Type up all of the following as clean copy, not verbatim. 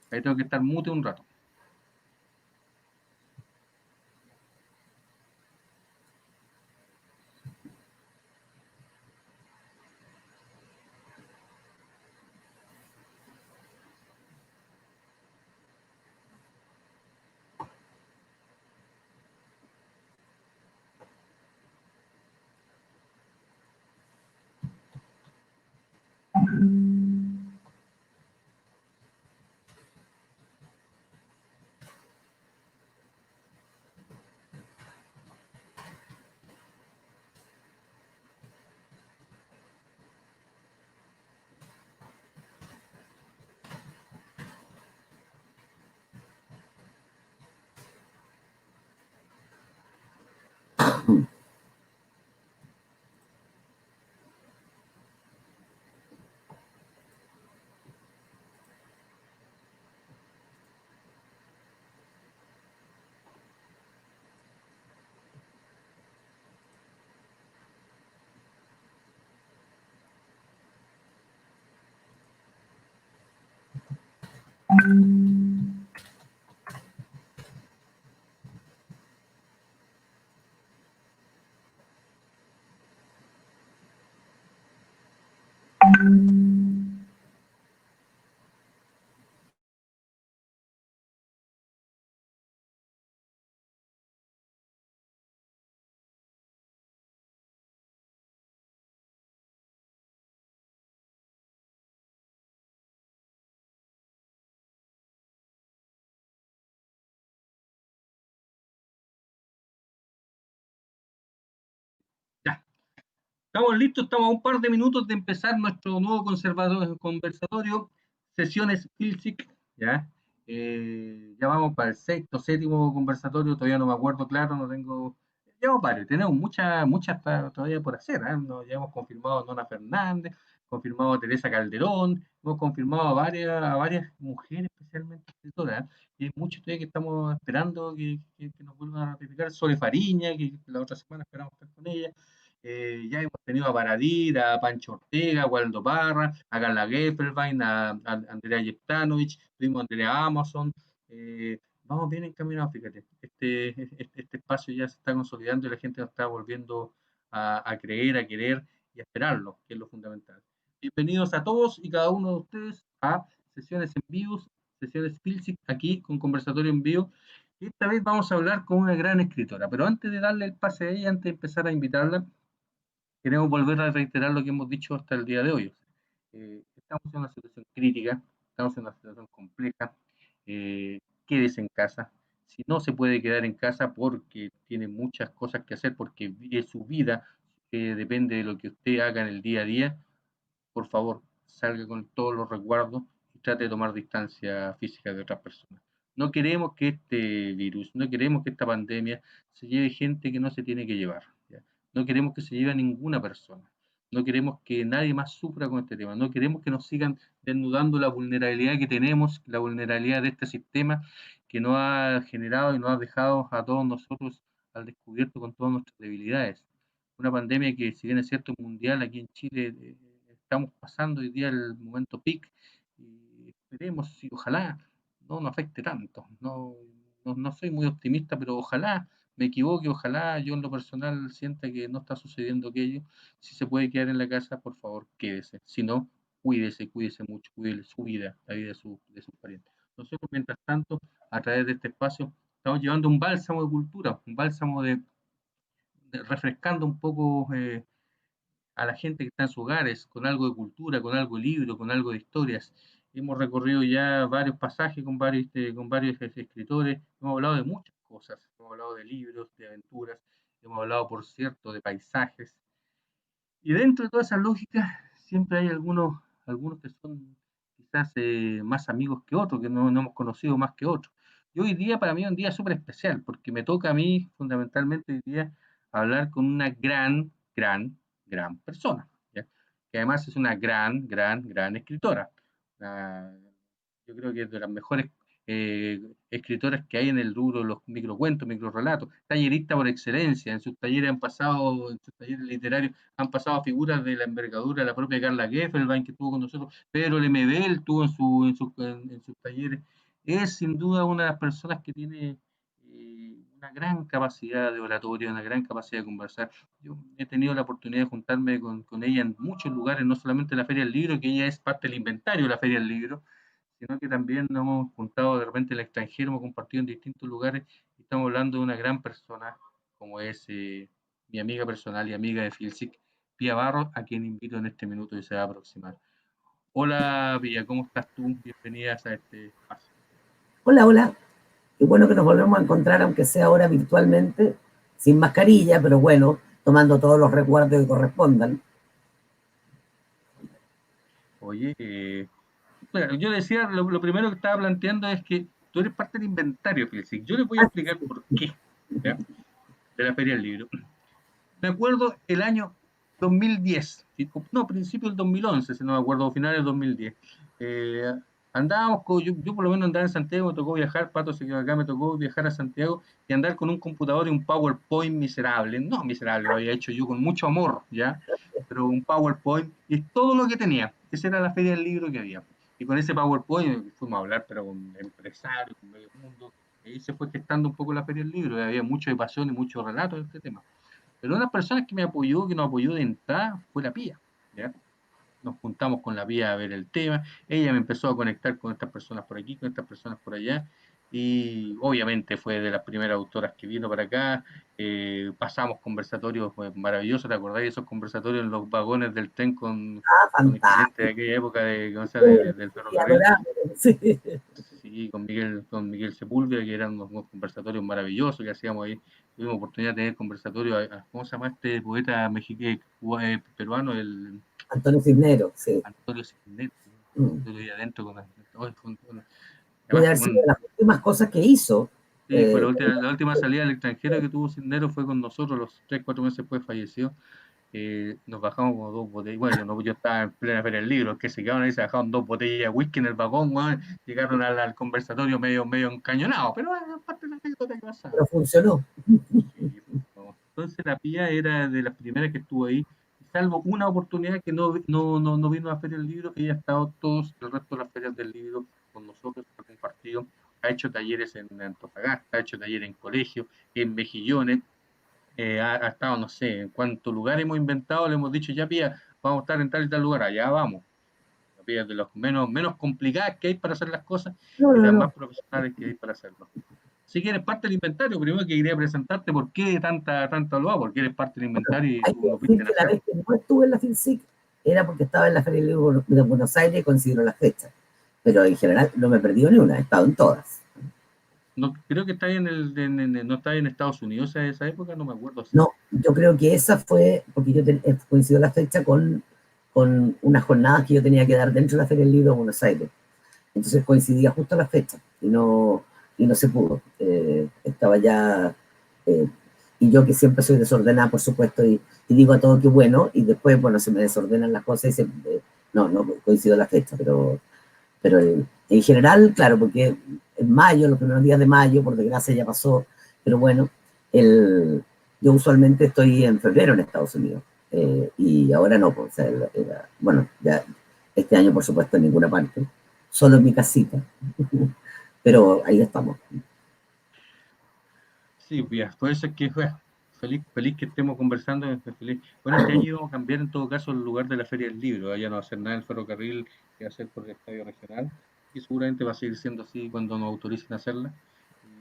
Ahí tengo que estar mute un rato. Ya. Estamos listos, estamos a un par de minutos de empezar nuestro nuevo conversatorio, sesiones Pilsic, ¿ya? Ya vamos para el sexto, séptimo conversatorio, todavía no me acuerdo, claro, no tengo... Llevamos varios, tenemos muchas todavía por hacer, ¿eh? Ya hemos confirmado a Nona Fernández, confirmado a Teresa Calderón, hemos confirmado a varias mujeres, especialmente escritoras, ¿eh? Y hay muchos todavía que estamos esperando que nos vuelvan a ratificar. Sole Fariña, que la otra semana esperamos estar con ella. Ya hemos tenido a Paradir, a Pancho Ortega, a Waldo Parra, a Carla Geffelbein, a Andrea Jeptanovich, tuvimos a Andrea Amazon. Vamos bien encaminados, fíjate. Este espacio ya se está consolidando y la gente nos está volviendo a creer, a querer y a esperarlo, que es lo fundamental. Bienvenidos a todos y cada uno de ustedes a sesiones en vivo, sesiones Pilsic, aquí con conversatorio en vivo. Y esta vez vamos a hablar con una gran escritora, pero antes de darle el pase a ella, antes de empezar a invitarla, queremos volver a reiterar lo que hemos dicho hasta el día de hoy. Estamos en una situación crítica, estamos en una situación compleja. Quédese en casa. Si no se puede quedar en casa porque tiene muchas cosas que hacer, porque es su vida, depende de lo que usted haga en el día a día, por favor, salga con todos los resguardos y trate de tomar distancia física de otras personas. No queremos que este virus, no queremos que esta pandemia se lleve gente que no se tiene que llevar. ¿Ya? No queremos que se lleve a ninguna persona. No queremos que nadie más sufra con este tema. No queremos que nos sigan desnudando la vulnerabilidad que tenemos, la vulnerabilidad de este sistema que nos ha generado y nos ha dejado a todos nosotros al descubierto con todas nuestras debilidades. Una pandemia que, si bien es cierto, mundial, aquí en Chile estamos pasando hoy día el momento peak y esperemos y ojalá no nos afecte tanto. No soy muy optimista, pero ojalá me equivoque, ojalá yo en lo personal sienta que no está sucediendo aquello. Si se puede quedar en la casa, por favor, quédese. Si no, cuídese mucho, cuide su vida, la vida de sus parientes. Nosotros, mientras tanto, a través de este espacio, estamos llevando un bálsamo de cultura, un bálsamo de refrescando un poco a la gente que está en sus hogares, con algo de cultura, con algo de libro, con algo de historias. Hemos recorrido ya varios pasajes con varios escritores, hemos hablado de muchas cosas, hemos hablado de libros, de aventuras, hemos hablado, por cierto, de paisajes. Y dentro de toda esa lógica, siempre hay algunos que son quizás más amigos que otros, que no hemos conocido más que otros. Y hoy día para mí es un día súper especial, porque me toca a mí fundamentalmente hoy día hablar con una gran persona, ¿ya? Que además es una gran escritora. Una- yo creo que es de las mejores escritoras que hay en el rubro de los microcuentos, microrelatos, tallerista por excelencia. En sus talleres en sus talleres literarios han pasado figuras de la envergadura, la propia Carla Geffelbein, que estuvo con nosotros, Pedro Lemebel tuvo en sus talleres. Es sin duda una de las personas que tiene una gran capacidad de oratoria, una gran capacidad de conversar. Yo he tenido la oportunidad de juntarme con ella en muchos lugares, no solamente en la Feria del Libro, que ella es parte del inventario de la Feria del Libro, sino que también nos hemos juntado de repente en el extranjero, hemos compartido en distintos lugares, y estamos hablando de una gran persona, como es mi amiga personal y amiga de Filsic, Pía Barros, a quien invito en este minuto y se va a aproximar. Hola Pía, ¿cómo estás tú? Bienvenidas a este espacio. Hola, hola. Qué bueno que nos volvemos a encontrar, aunque sea ahora virtualmente, sin mascarilla, pero bueno, tomando todos los resguardos que correspondan. Oye, bueno, yo decía, lo primero que estaba planteando es que tú eres parte del inventario, Filsic. Yo les voy a explicar por qué, ¿ya? De la Feria del Libro. Me acuerdo el año 2010, no, principio del 2011, si no me acuerdo, finales del 2010. Eh, Andábamos, yo por lo menos andaba en Santiago, me tocó viajar, Pato se quedó acá, me tocó viajar a Santiago y andar con un computador y un PowerPoint miserable. No miserable, lo había hecho yo con mucho amor, ¿ya? Pero un PowerPoint y es todo lo que tenía. Esa era la feria del libro que había. Y con ese PowerPoint fuimos a hablar, pero con empresarios, con medio mundo. Y ahí se fue gestando un poco la feria del libro. Y había mucho de pasión y mucho relato de este tema. Pero una de las personas que me apoyó, que nos apoyó de entrada, fue la Pía, ¿ya? Nos juntamos con la Pía a ver el tema, ella me empezó a conectar con estas personas por aquí, con estas personas por allá, y obviamente fue de las primeras autoras que vino para acá, pasamos conversatorios maravillosos, ¿te acordás de esos conversatorios en los vagones del tren Ah, con el gerente de fantástico. aquella época del Sí, ferrocarril? adorable. Sí. Sí, con Miguel Sepúlveda, que eran unos conversatorios maravillosos que hacíamos ahí. Tuvimos oportunidad de tener conversatorios, ¿cómo se llama este poeta peruano? El Antonio Cisneros, sí. Antonio Cisneros. Mm. Estuve ahí adentro Puede además haber sido de las últimas cosas que hizo. sí, fue Pero la última salida al extranjero que tuvo Cisneros fue con nosotros, los 3, 4 meses después falleció. Nos bajamos como 2 botellas. Bueno, yo estaba en plena feria del libro, que se quedaron ahí, se bajaron 2 botellas de whisky en el vagón, weón, llegaron al conversatorio medio encañonado, pero bueno, parte de la anécdota que pasaba. funcionó. Sí, no. Entonces la Pía era de las primeras que estuvo ahí, salvo una oportunidad que no vino a la Feria del Libro, ella ha estado todos el resto de las ferias del libro con nosotros, ha compartido, ha hecho talleres en Antofagasta, ha hecho talleres en colegios, en Mejillones, ha estado, no sé, en cuántos lugares hemos inventado, le hemos dicho, ya Pía, vamos a estar en tal y tal lugar, allá vamos. La Pía es de los menos complicadas que hay para hacer las cosas No, y de no, las no. más profesionales que hay para hacerlo. Si quieres parte del inventario, primero que quería presentarte por qué tanta loa, porque eres parte del inventario y Hay tú que nos decir viste que la nacer. vez que no estuve en la FINSIC era porque estaba en la Feria del Libro de Buenos Aires y coincidieron las fechas. Pero en general no me he perdido ni una, he estado en todas. No, creo que está no está en Estados Unidos en esa época, no me acuerdo. No, yo creo que esa fue, porque coincidió la fecha con unas jornadas que yo tenía que dar dentro de la Feria del Libro de Buenos Aires. Entonces coincidía justo la fecha y no se pudo. Estaba ya, eh, y yo que siempre soy desordenada, por supuesto, y digo a todo que bueno, y después, bueno, se me desordenan las cosas y no coincidió la fecha, pero en general, claro, porque en mayo, los primeros días de mayo, por desgracia ya pasó, pero bueno, el, yo usualmente estoy en febrero en Estados Unidos, y ahora no, pues, o sea, bueno, ya este año por supuesto en ninguna parte, solo en mi casita, pero ahí estamos. Sí, pues, por eso es que bueno, feliz que estemos conversando, feliz. Bueno, este año íbamos a cambiar en todo caso el lugar de la Feria del Libro, ya no va a ser nada en el ferrocarril, que va a ser por el estadio regional, y seguramente va a seguir siendo así cuando nos autoricen a hacerla.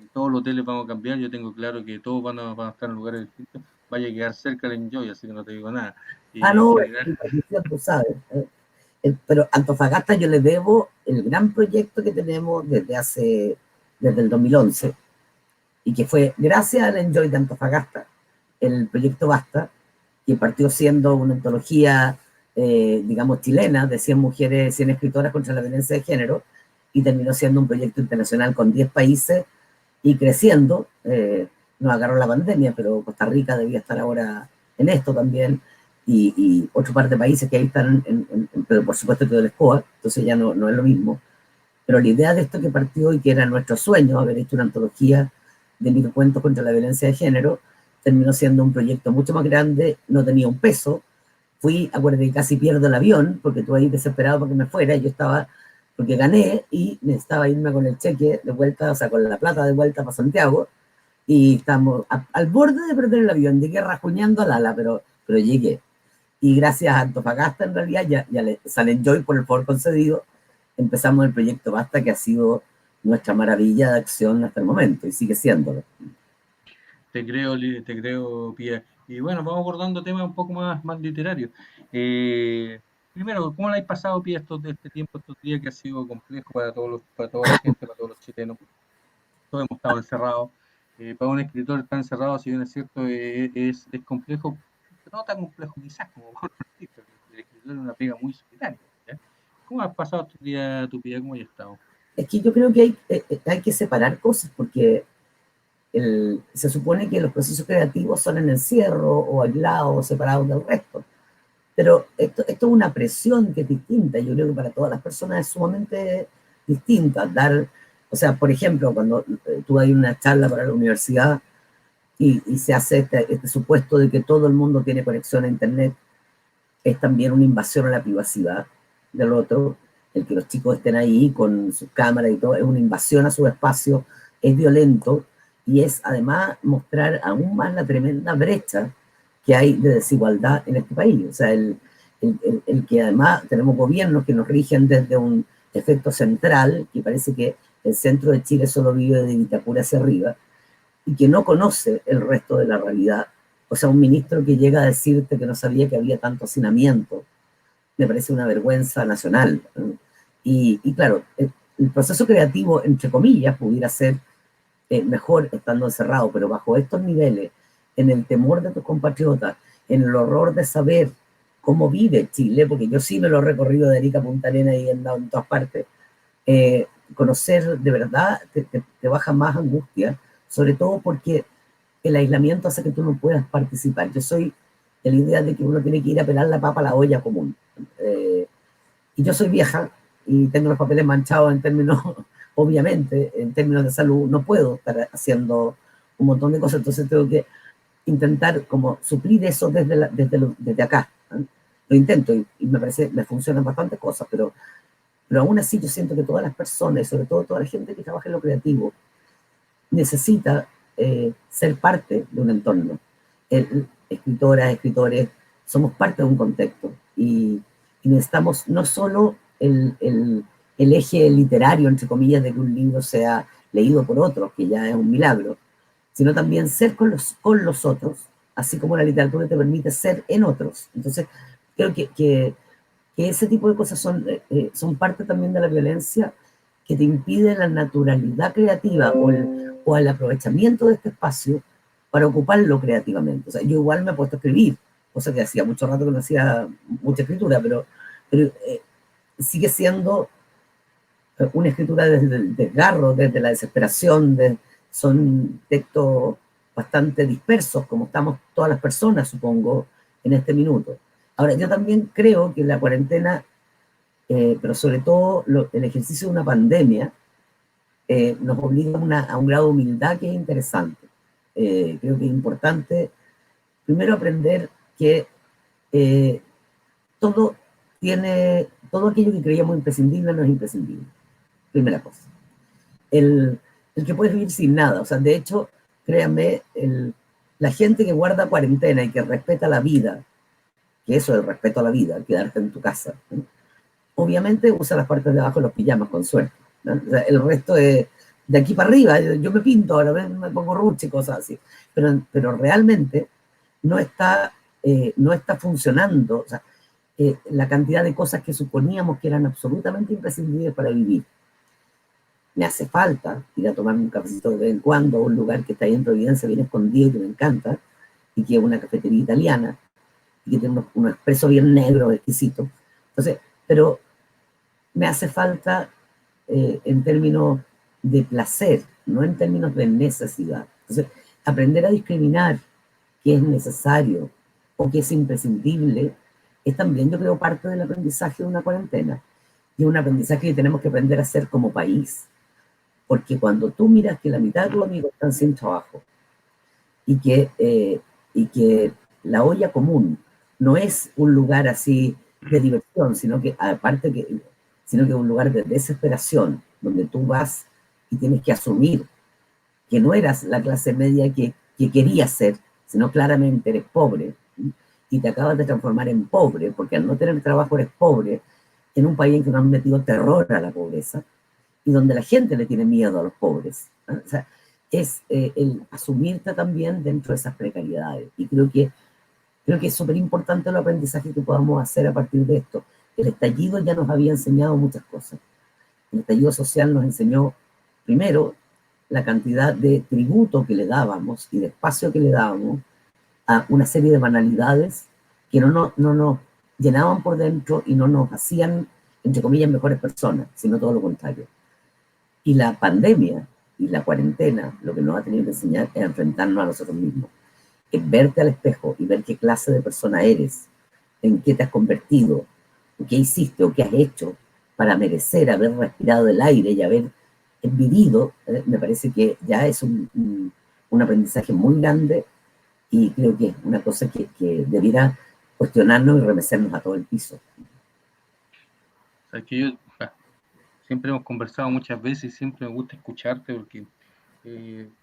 Y todos los hoteles vamos a cambiar, yo tengo claro que todos van a estar en lugares distintos, vaya a quedar cerca del Enjoy, así que no te digo nada. Ah, Y en no, general, mi tradición, tú sabes. Pero Antofagasta yo le debo el gran proyecto que tenemos desde el 2011, y que fue gracias al Enjoy de Antofagasta, el proyecto Basta, que partió siendo una antología, digamos, chilena, de 100 mujeres, 100 escritoras contra la violencia de género, y terminó siendo un proyecto internacional con 10 países y creciendo. Nos agarró la pandemia, pero Costa Rica debía estar ahora en esto también, otro par de países que ahí están, pero por supuesto todo el SCOA, entonces ya no es lo mismo. Pero la idea de esto que partió y que era nuestro sueño, haber hecho una antología de microcuentos contra la violencia de género, terminó siendo un proyecto mucho más grande, no tenía un peso. Fui, acuérdate que casi pierdo el avión, porque tú ahí desesperado porque me fuera, y yo estaba, porque gané y necesitaba irme con el cheque de vuelta, o sea, con la plata de vuelta para Santiago, y estamos al borde de perder el avión, llegué rajuñando al ala, pero llegué. Y gracias a Antofagasta, en realidad, ya le salen Joy por el favor concedido, empezamos el proyecto Basta, que ha sido nuestra maravilla de acción hasta el momento, y sigue siéndolo. Te creo, Pía. Y bueno, vamos abordando temas un poco más literarios. Primero, ¿cómo lo habéis pasado, Pía, este tiempo, estos días que ha sido complejo para toda la gente, para todos los chilenos? Todos hemos estado encerrados. Para un escritor estar encerrado, si bien es cierto, es complejo, no tan complejo quizás como para un artista. El escritor es una pega muy solitaria. ¿Ya? ¿Cómo has pasado estos días, tu Pía? ¿Cómo has estado? Es que yo creo que hay que separar cosas, porque se supone que los procesos creativos son en encierro o aislados o separados del resto. Pero esto es una presión que es distinta. Yo creo que para todas las personas es sumamente distinta. O sea, por ejemplo, cuando tú hay una charla para la universidad y se hace este supuesto de que todo el mundo tiene conexión a Internet, es también una invasión a la privacidad del otro. El que los chicos estén ahí con sus cámaras y todo, es una invasión a su espacio, es violento y es además mostrar aún más la tremenda brecha que hay de desigualdad en este país. O sea, el que además tenemos gobiernos que nos rigen desde un efecto central, que parece que el centro de Chile solo vive de Vitacura hacia arriba, y que no conoce el resto de la realidad. O sea, un ministro que llega a decirte que no sabía que había tanto hacinamiento, me parece una vergüenza nacional. Y claro, el proceso creativo, entre comillas, pudiera ser mejor estando encerrado, pero bajo estos niveles, en el temor de tus compatriotas, en el horror de saber cómo vive Chile, porque yo sí me lo he recorrido de Arica a Punta Arenas y he andado en todas partes, conocer de verdad te baja más angustia, sobre todo porque el aislamiento hace que tú no puedas participar. Yo soy de la idea de que uno tiene que ir a pelar la papa a la olla común. Y yo soy vieja y tengo los papeles manchados en términos, obviamente, en términos de salud, no puedo estar haciendo un montón de cosas, entonces tengo que intentar como suplir eso desde acá. ¿no? Lo intento y me parece, me funcionan bastantes cosas, pero aún así yo siento que todas las personas, y sobre todo toda la gente que trabaja en lo creativo, necesita ser parte de un entorno. Escritoras, escritores, somos parte de un contexto y necesitamos no solo el eje literario, entre comillas, de que un libro sea leído por otros, que ya es un milagro, sino también ser con los otros, así como la literatura te permite ser en otros. Entonces, creo que ese tipo de cosas son parte también de la violencia que te impide la naturalidad creativa o el aprovechamiento de este espacio para ocuparlo creativamente. O sea, yo igual me he puesto a escribir, cosa que hacía mucho rato que no hacía mucha escritura, pero sigue siendo una escritura desde el desgarro, desde la desesperación, son textos bastante dispersos, como estamos todas las personas, supongo, en este minuto. Ahora, yo también creo que la cuarentena, pero sobre todo el ejercicio de una pandemia, nos obliga a un grado de humildad que es interesante. Creo que es importante, primero, aprender que eh, todo todo aquello que creíamos imprescindible no es imprescindible. Primera cosa. El que puedes vivir sin nada. O sea, de hecho, créanme, la gente que guarda cuarentena y que respeta la vida, que eso es el respeto a la vida, quedarte en tu casa, ¿no? Obviamente usa las partes de abajo de los pijamas, con suerte. ¿no? O sea, el resto es de aquí para arriba. Yo me pinto, ahora me pongo ruche y cosas así. Pero realmente no está funcionando. O sea, la cantidad de cosas que suponíamos que eran absolutamente imprescindibles para vivir. Me hace falta ir a tomar un cafecito de vez en cuando a un lugar que está ahí en Providencia, bien escondido, que me encanta, y que es una cafetería italiana, y que tiene unos expresos bien negros, exquisitos. Entonces, pero me hace falta en términos de placer, no en términos de necesidad. Entonces, aprender a discriminar qué es necesario o qué es imprescindible es también, yo creo, parte del aprendizaje de una cuarentena. y es un aprendizaje que tenemos que aprender a hacer como país, porque cuando tú miras que la mitad de tus amigos están sin trabajo y que la olla común no es un lugar así de diversión, sino que aparte sino que es un lugar de desesperación, donde tú vas y tienes que asumir que no eras la clase media que querías ser, sino claramente eres pobre, ¿sí? Y te acabas de transformar en pobre, porque al no tener trabajo eres pobre, en un país en que nos han metido terror a la pobreza y donde la gente le tiene miedo a los pobres, ¿no? O sea, es el asumirte también dentro de esas precariedades. Y creo que es súper importante el aprendizaje que podamos hacer a partir de esto. El estallido ya nos había enseñado muchas cosas. El estallido social nos enseñó, primero, la cantidad de tributo que le dábamos y de espacio que le dábamos a una serie de banalidades que no nos llenaban por dentro y no nos hacían, entre comillas, mejores personas, sino todo lo contrario. Y la pandemia y la cuarentena lo que nos ha tenido que enseñar es enfrentarnos a nosotros mismos, es verte al espejo y ver qué clase de persona eres, en qué te has convertido, qué hiciste o qué has hecho para merecer haber respirado el aire y haber vivido. Me parece que ya es un aprendizaje muy grande y creo que es una cosa que debiera cuestionarnos y remecernos a todo el piso. O sea, que yo, siempre hemos conversado muchas veces y siempre me gusta escucharte porque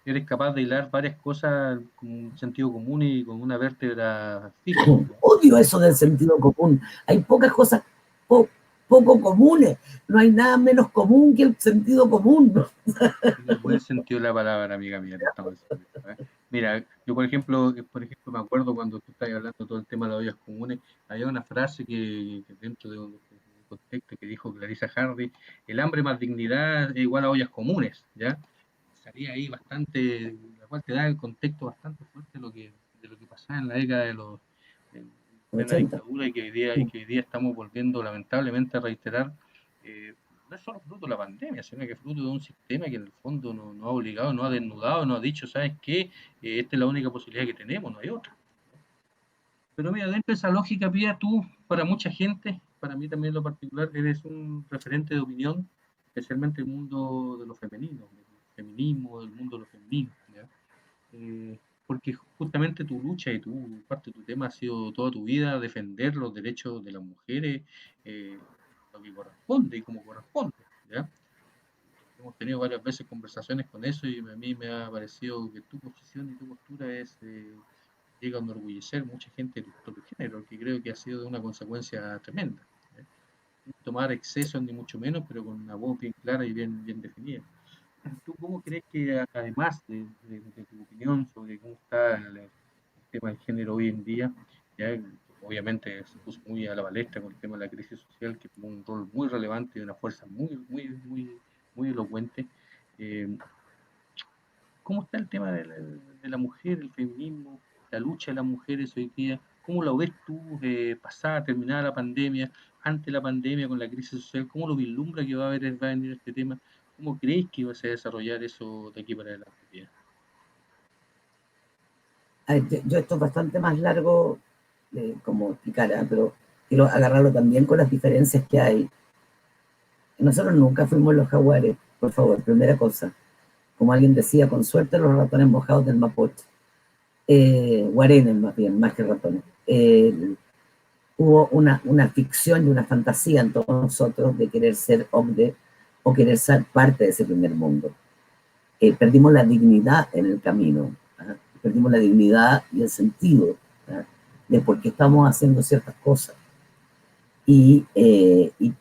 eres capaz de hilar varias cosas con un sentido común y con una vértebra fija. Odio eso del sentido común. Hay pocas cosas poco comunes. No hay nada menos común que el sentido común, ¿no? En el buen sentido de la palabra, amiga mía, te estamos diciendo, ¿eh? Mira, yo por ejemplo, me acuerdo cuando tú estabas hablando de todo el tema de las ollas comunes, había una frase que dentro de un contexto que dijo Clarissa Hardy, el hambre más dignidad es igual a ollas comunes, ¿ya? Salía ahí bastante, la cual te da el contexto bastante fuerte de lo que pasaba en la década de los en plena 80. dictadura y que hoy día estamos volviendo lamentablemente a reiterar. No es solo fruto de la pandemia, sino que es fruto de un sistema que en el fondo nos ha obligado, nos ha desnudado, nos ha dicho, ¿sabes qué? Esta es la única posibilidad que tenemos, no hay otra. Pero mira, dentro de esa lógica, Pía, tú, para mucha gente, para mí también en lo particular, eres un referente de opinión, especialmente el mundo de lo femenino, del feminismo, del mundo de lo femenino, ¿ya? Porque justamente tu lucha y tu parte de tu tema ha sido toda tu vida defender los derechos de las mujeres, eh, lo que corresponde y como corresponde, ¿ya? Hemos tenido varias veces conversaciones con eso y a mí me ha parecido que tu posición y tu postura llega a enorgullecer mucha gente de tu propio género, que creo que ha sido de una consecuencia tremenda, ¿eh? Sin tomar excesos ni mucho menos, pero con una voz bien clara y bien definida. ¿Tú cómo crees que, además de tu opinión sobre cómo está el tema del género hoy en día, ya obviamente se puso muy a la palestra con el tema de la crisis social, que tuvo un rol muy relevante y una fuerza muy elocuente? eh, ¿Cómo está el tema de la mujer, el feminismo, la lucha de las mujeres hoy día? ¿Cómo lo ves tú pasada, terminada la pandemia, ante la pandemia con la crisis social? ¿Cómo lo vislumbra que va a venir este tema? ¿Cómo crees que va a desarrollar eso de aquí para adelante? Yo esto es bastante más largo, como explicar, pero quiero agarrarlo también con las diferencias que hay. Nosotros nunca fuimos los jaguares, por favor, primera cosa. Como alguien decía, con suerte los ratones mojados del Mapocho. Guarenes más bien, más que ratones. Hubo una ficción y una fantasía en todos nosotros de querer ser hombre o querer ser parte de ese primer mundo. Perdimos la dignidad en el camino, ¿ah? Perdimos la dignidad y el sentido, ¿ah? De por qué estamos haciendo ciertas cosas.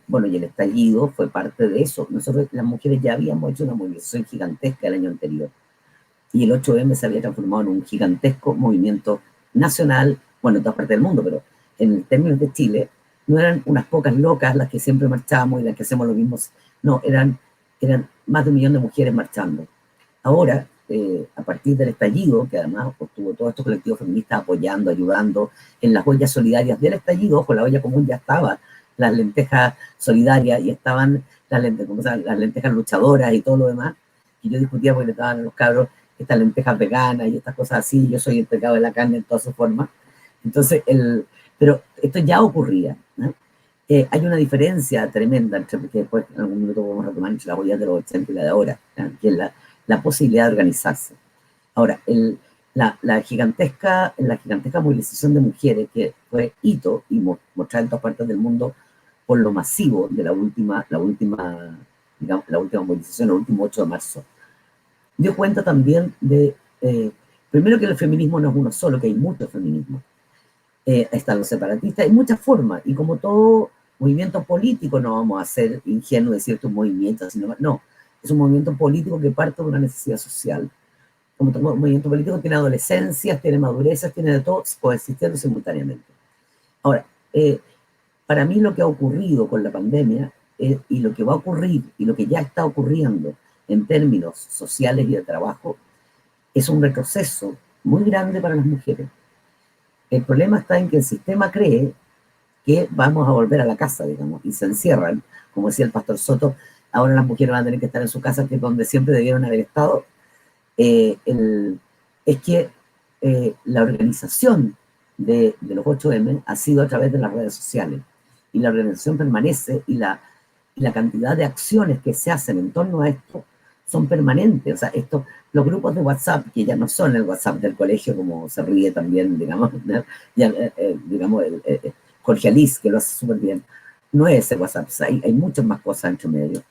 Bueno, y el estallido fue parte de eso. Nosotros, las mujeres, ya habíamos hecho una movilización gigantesca el año anterior. Y el 8M se había transformado en un gigantesco movimiento nacional, bueno, en todas partes del mundo, pero en términos de Chile, no eran unas pocas locas las que siempre marchamos y las que hacemos lo mismo. No, eran más de 1 millón de mujeres marchando. Ahora, a partir del estallido, que además pues, tuvo todos estos colectivos feministas apoyando, ayudando en las ollas solidarias del estallido, ojo, la olla común ya estaba, las lentejas solidarias y estaban las lentejas luchadoras y todo lo demás, y yo discutía porque le estaban a los cabros estas lentejas veganas y estas cosas así, yo soy el pecado de la carne en todas sus formas. Entonces, pero esto ya ocurría, ¿no? Hay una diferencia tremenda entre, porque después en algún minuto podemos retomar entre la huella de los 80 y la de ahora, ¿ya? Que es la posibilidad de organizarse. Ahora, la gigantesca movilización de mujeres que fue hito y mostrada en todas partes del mundo por lo masivo de digamos, la última movilización, el último 8 de marzo, dio cuenta también de, primero que el feminismo no es uno solo, que hay muchos feminismos. Están los separatistas, hay muchas formas, y como todo movimiento político, no vamos a ser ingenuos de ciertos movimientos, sino, no, es un movimiento político que parte de una necesidad social. Como todo movimiento político tiene adolescencias, tiene madurezas, tiene de todo, coexistiendo simultáneamente. Ahora, para mí lo que ha ocurrido con la pandemia y lo que va a ocurrir y lo que ya está ocurriendo en términos sociales y de trabajo es un retroceso muy grande para las mujeres. El problema está en que el sistema cree que vamos a volver a la casa, digamos, y se encierran, como decía el pastor Soto, ahora las mujeres van a tener que estar en su casa, que es donde siempre debieron haber estado. Es que la organización de los 8M ha sido a través de las redes sociales, y la organización permanece, y la cantidad de acciones que se hacen en torno a esto son permanentes. O sea, los grupos de WhatsApp, que ya no son el WhatsApp del colegio, como se ríe también, digamos, ya, digamos Jorge Alice, que lo hace súper bien, no es ese WhatsApp, o sea, hay muchas más cosas entre medio.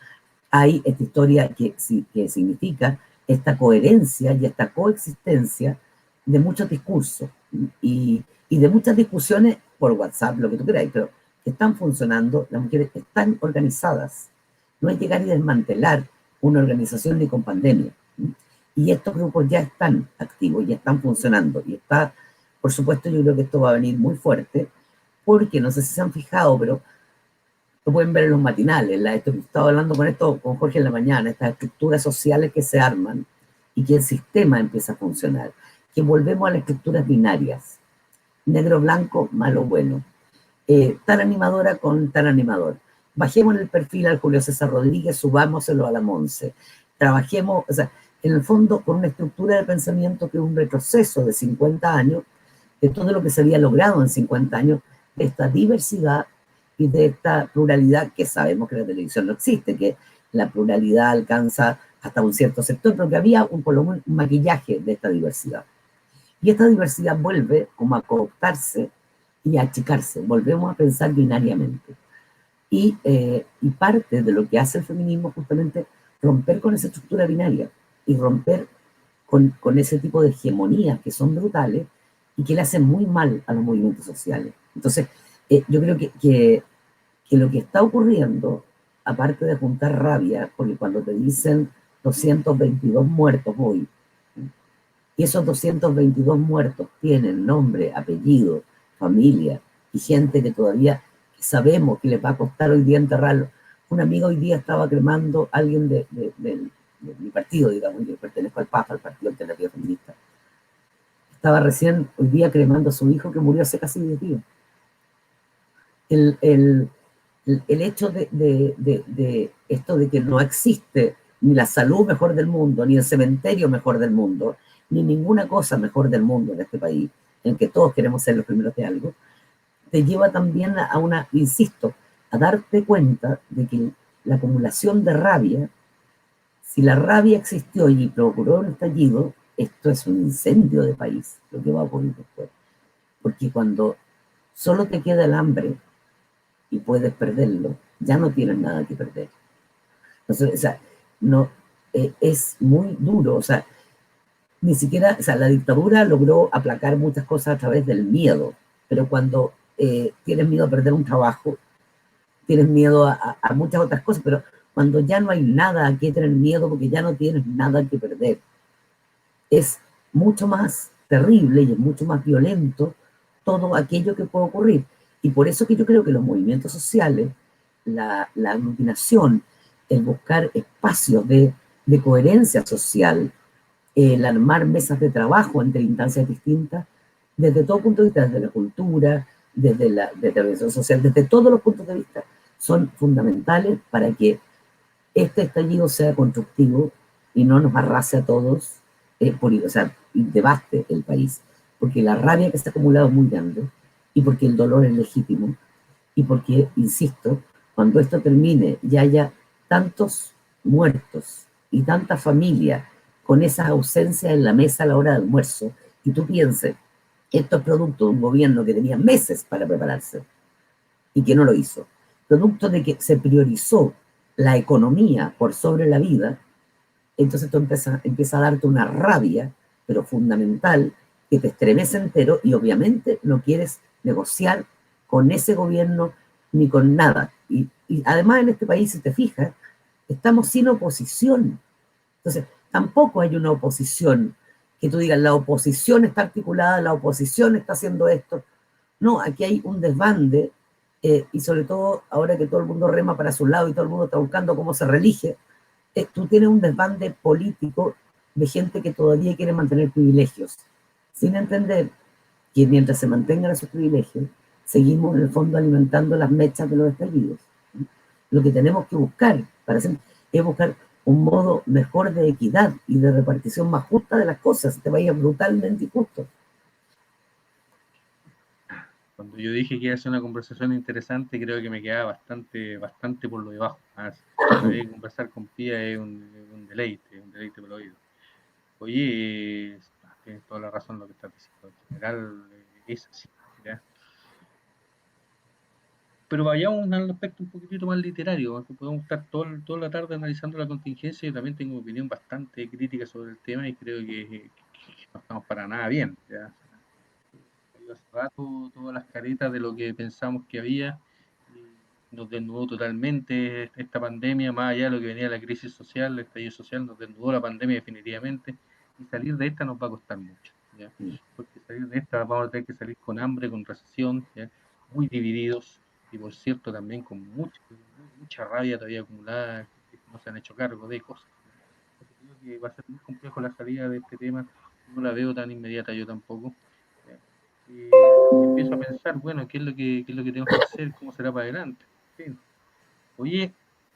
Hay esta historia que significa esta coherencia y esta coexistencia de muchos discursos y de muchas discusiones por WhatsApp, lo que tú queráis, pero que están funcionando, las mujeres están organizadas. No hay que llegar y desmantelar una organización ni con pandemia. Y estos grupos ya están activos, ya están funcionando. Y está, por supuesto, yo creo que esto va a venir muy fuerte, porque no sé si se han fijado, pero lo pueden ver en los matinales. Estaba hablando con Jorge en la mañana, estas estructuras sociales que se arman y que el sistema empieza a funcionar, que volvemos a las estructuras binarias, negro, blanco, malo, bueno, tal animadora con tal animador. Bajemos el perfil al Julio César Rodríguez, subámoselo a la Monse. Trabajemos, o sea, en el fondo, con una estructura de pensamiento que es un retroceso de 50 años, de todo lo que se había logrado en 50 años, de esta diversidad y de esta pluralidad que sabemos que la televisión no existe, que la pluralidad alcanza hasta un cierto sector, pero que había por lo menos un maquillaje de esta diversidad. Y esta diversidad vuelve como a cooptarse y a achicarse, volvemos a pensar binariamente. Y parte de lo que hace el feminismo es justamente romper con esa estructura binaria y romper con ese tipo de hegemonías que son brutales y que le hacen muy mal a los movimientos sociales. Entonces, yo creo que lo que está ocurriendo, aparte de juntar rabia, porque cuando te dicen 222 muertos hoy, y esos 222 muertos tienen nombre, apellido, familia, y gente que todavía sabemos que les va a costar hoy día enterrarlo. Un amigo hoy día estaba cremando a alguien de mi partido, digamos, yo pertenezco al PAF, al Partido Alternativo Feminista. Estaba recién hoy día cremando a su hijo que murió hace casi 10 días. El hecho de esto de que no existe ni la salud mejor del mundo, ni el cementerio mejor del mundo, ni ninguna cosa mejor del mundo en este país, en que todos queremos ser los primeros de algo, te lleva también a una, insisto, a darte cuenta de que la acumulación de rabia, si la rabia existió y procuró un estallido, esto es un incendio de país, lo que va a ocurrir después. Porque cuando solo te queda el hambre y puedes perderlo, ya no tienes nada que perder. Entonces, o sea, no, es muy duro, o sea, ni siquiera, o sea, la dictadura logró aplacar muchas cosas a través del miedo, pero cuando tienes miedo a perder un trabajo, tienes miedo a muchas otras cosas, pero cuando ya no hay nada a qué tener miedo porque ya no tienes nada que perder, es mucho más terrible y es mucho más violento todo aquello que puede ocurrir. Y por eso que yo creo que los movimientos sociales, la aglutinación, el buscar espacios de coherencia social, el armar mesas de trabajo entre instancias distintas, desde todo punto de vista, desde la cultura, desde la organización social, desde todos los puntos de vista, son fundamentales para que este estallido sea constructivo y no nos arrase a todos, o sea, y devaste el país, porque la rabia que está acumulada es muy grande y porque el dolor es legítimo y porque, insisto, cuando esto termine y haya tantos muertos y tanta familia con esas ausencias en la mesa a la hora del almuerzo, y tú pienses, esto es producto de un gobierno que tenía meses para prepararse y que no lo hizo, producto de que se priorizó la economía por sobre la vida, entonces tú empieza a darte una rabia, pero fundamental, que te estremece entero y obviamente no quieres negociar con ese gobierno ni con nada. Y además en este país, si te fijas, estamos sin oposición. Entonces, tampoco hay una oposición que tú digas, la oposición está articulada, la oposición está haciendo esto. No, aquí hay un desbande, y sobre todo ahora que todo el mundo rema para su lado y todo el mundo está buscando cómo se reelige, tú tienes un desbande político de gente que todavía quiere mantener privilegios, sin entender que mientras se mantengan esos privilegios, seguimos en el fondo alimentando las mechas de los estallidos. Lo que tenemos que buscar para hacer, es buscar un modo mejor de equidad y de repartición más justa de las cosas. Este país es brutalmente injusto. Cuando yo dije que iba a ser una conversación interesante, creo que me quedaba bastante por lo debajo. Conversar con Pía es un deleite por el oído. Oye, tienes toda la razón en lo que estás diciendo. En general es así, ¿ya? Pero vayamos a un aspecto un poquitito más literario, porque podemos estar toda la tarde analizando la contingencia. Yo también tengo una opinión bastante crítica sobre el tema y creo que no estamos para nada bien, ¿ya? Hace rato todas las caretas de lo que pensamos que había, y nos desnudó totalmente esta pandemia, más allá de lo que venía la crisis social, el estallido social, nos desnudó la pandemia definitivamente, y salir de esta nos va a costar mucho, ¿ya? Porque salir de esta vamos a tener que salir con hambre, con recesión, ¿ya? Muy divididos, y por cierto también con mucha rabia todavía acumulada, que no se han hecho cargo de cosas, ¿ya? Entonces creo que va a ser muy complejo la salida de este tema, no la veo tan inmediata yo tampoco, ¿ya? Y empiezo a pensar, bueno, qué es lo que tenemos que hacer, cómo será para adelante. En fin. Oye,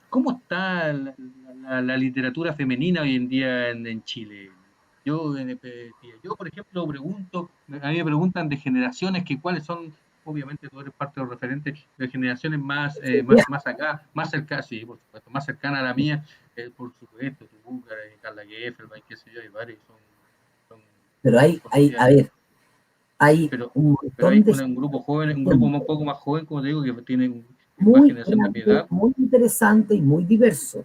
¿cómo está la literatura femenina hoy en día en Chile? Yo, por ejemplo, pregunto, a mí me preguntan de generaciones que cuáles son, obviamente tú eres parte de los referentes, de generaciones más acá, más cercanas, sí, por supuesto, más cercanas a la mía, por supuesto, tu Búcar, Carla Geffelbein, qué sé yo, hay varios, son Pero conocidas, a ver, hay pero, un pero hay montón de un grupo joven, un grupo un gente poco más joven, como te digo, que tiene más muy generación de mi grande, edad. muy interesante y muy diverso.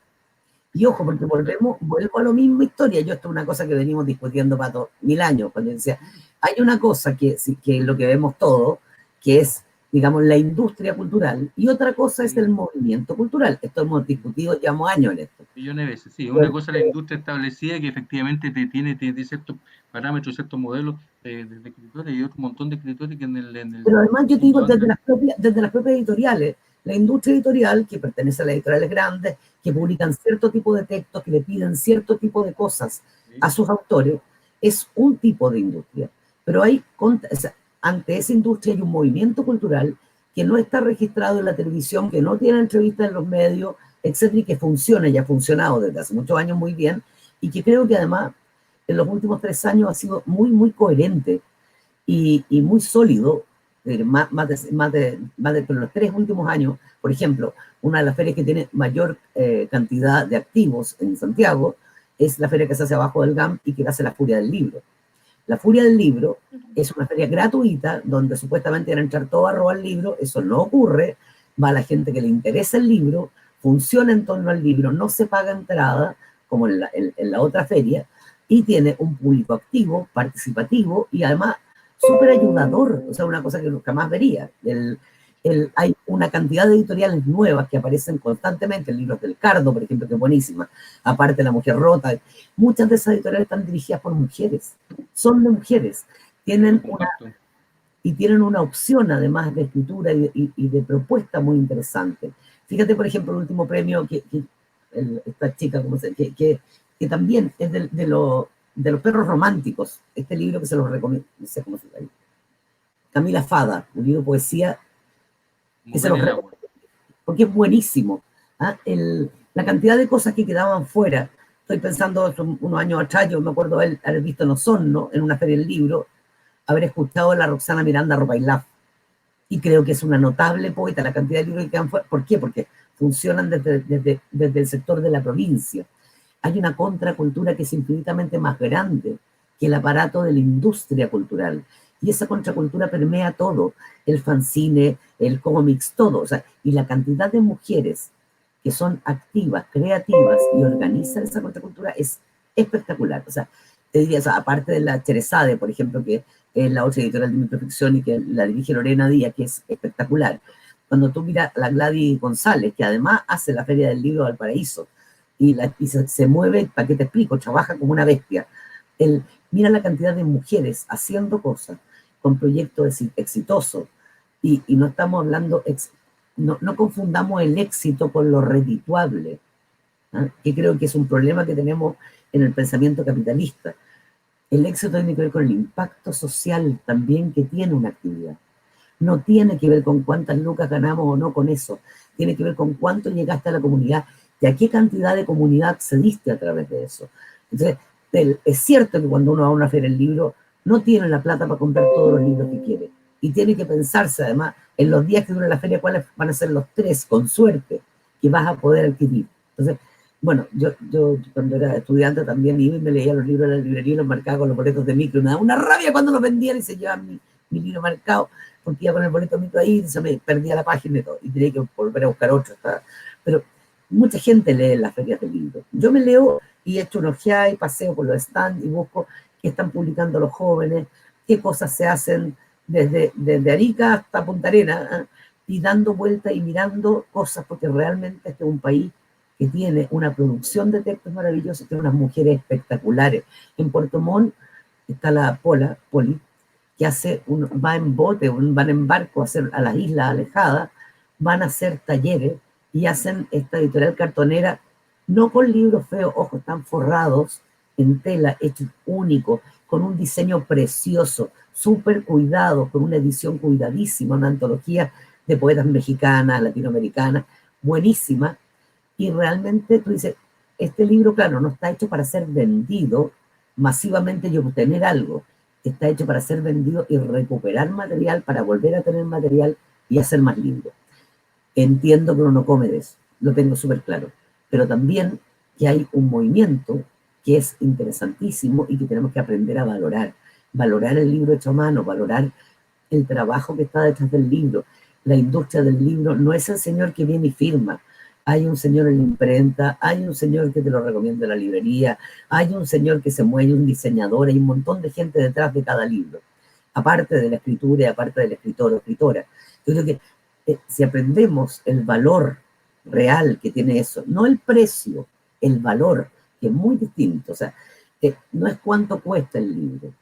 Y ojo, porque vuelvo a lo mismo historia. Yo esto es una cosa que venimos discutiendo para 1000 años, cuando decía, hay una cosa que es lo que vemos todo, que es, digamos, la industria cultural, y otra cosa es el movimiento cultural. Esto hemos discutido, llevamos años en esto. Millones de veces, sí. Una cosa es la industria establecida que efectivamente tiene ciertos parámetros, ciertos modelos de escritores y otro montón de escritores que Pero además en el yo te digo, mundo andan. desde las propias editoriales, la industria editorial, que pertenece a las editoriales grandes, que publican cierto tipo de textos, que le piden cierto tipo de cosas ¿Sí? a sus autores, es un tipo de industria. Pero o sea, ante esa industria hay un movimiento cultural que no está registrado en la televisión, que no tiene entrevistas en los medios, etcétera, y que funciona y ha funcionado desde hace muchos años muy bien, y que creo que además en los últimos 3 años ha sido muy coherente y muy sólido, pero en los 3 últimos años, por ejemplo, una de las ferias que tiene mayor cantidad de activos en Santiago es la feria que se hace abajo del GAM y que hace la Furia del Libro. La Furia del Libro es una feria gratuita donde supuestamente van a entrar todos a robar el libro, eso no ocurre, va la gente que le interesa el libro, funciona en torno al libro, no se paga entrada como en la otra feria, y tiene un público activo, participativo y además súper ayudador, o sea, una cosa que jamás vería. Hay una cantidad de editoriales nuevas que aparecen constantemente, libros del Cardo, por ejemplo, que es buenísima, aparte La Mujer Rota. Muchas de esas editoriales están dirigidas por mujeres, son de mujeres, Lo tienen comparto. tienen una opción además de escritura y de propuesta muy interesante. Fíjate, por ejemplo, el último premio esta chica, que también es de los perros románticos, este libro que se los recomiendo, no sé cómo se llama, Camila Fada, un libro de poesía que se Mover los el recomiendo agua. porque es buenísimo. ¿Ah? La cantidad de cosas que quedaban fuera, estoy pensando unos años atrás, yo me acuerdo haber visto en Osorno, en una feria del libro, haber escuchado a la Roxana Miranda Ropailaf, y creo que es una notable poeta la cantidad de libros que quedan fuera. ¿Por qué? Porque funcionan desde el sector de la provincia. Hay una contracultura que es infinitamente más grande que el aparato de la industria cultural. Y esa contracultura permea todo, el fanzine, el cómics, todo. O sea, y la cantidad de mujeres que son activas, creativas y organizan esa contracultura es espectacular. O sea, te diría, o sea, aparte de la Cherezade, por ejemplo, que es la otra editorial de Microficción y que la dirige Lorena Díaz, que es espectacular. Cuando tú miras a la Gladys González, que además hace la Feria del Libro de Valparaíso, y se mueve, ¿para qué te explico? Trabaja como una bestia. Mira la cantidad de mujeres haciendo cosas con proyectos exitosos, y no estamos hablando, no confundamos el éxito con lo redituable, ¿eh? Que creo que es un problema que tenemos en el pensamiento capitalista. El éxito tiene que ver con el impacto social también que tiene una actividad. No tiene que ver con cuántas lucas ganamos o no con eso. Tiene que ver con cuánto llegaste a la comunidad y a qué cantidad de comunidad accediste a través de eso. Entonces, es cierto que cuando uno va a una feria del libro, no tiene la plata para comprar todos los libros que quiere. Y tiene que pensarse, además, en los días que dura la feria, cuáles van a ser los 3, con suerte, que vas a poder adquirir. Entonces, bueno, yo cuando era estudiante también iba y me leía los libros de la librería y los marcaba con los boletos de micro. Me daba una rabia cuando los vendían y se llevaban mi libro marcado, porque iba con el boleto de micro ahí y se me perdía la página y todo, y tenía que volver a buscar otro. Pero mucha gente lee en las ferias de libros. Yo me leo y echo una ojeada y paseo por los stands y busco qué están publicando los jóvenes, qué cosas se hacen desde Arica hasta Punta Arenas, ¿eh? Y dando vueltas y mirando cosas, porque realmente este es un país que tiene una producción de textos maravillosos, tiene unas mujeres espectaculares. En Puerto Montt está la Poli, que va en bote, van en barco a las islas alejadas, van a hacer talleres y hacen esta editorial cartonera, no con libros feos, ojo, están forrados en tela, hechos únicos, con un diseño precioso, súper cuidado, con una edición cuidadísima, una antología de poetas mexicanas, latinoamericanas, buenísima. Y realmente tú dices, este libro, claro, no está hecho para ser vendido masivamente y obtener algo, está hecho para ser vendido y recuperar material para volver a tener material y hacer más libros. Entiendo que uno no come de eso, lo tengo súper claro, pero también que hay un movimiento que es interesantísimo y que tenemos que aprender a valorar el libro hecho a mano, valorar el trabajo que está detrás del libro. La industria del libro no es el señor que viene y firma. Hay un señor en la imprenta, hay un señor que te lo recomienda en la librería, hay un señor que se mueve, un diseñador, hay un montón de gente detrás de cada libro, aparte de la escritura y aparte del escritor o escritora. Yo creo que si aprendemos el valor real que tiene eso, no el precio, el valor, que es muy distinto. O sea, no es cuánto cuesta el libro,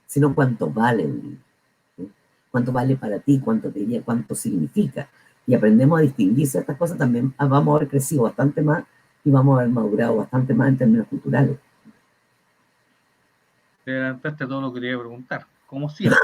sino cuánto vale el libro. Cuánto vale para ti, cuánto significa. Y aprendemos a distinguir ciertas cosas, también vamos a haber crecido bastante más y vamos a haber madurado bastante más en términos culturales. Te adelantaste a todo lo que quería preguntar, como siempre.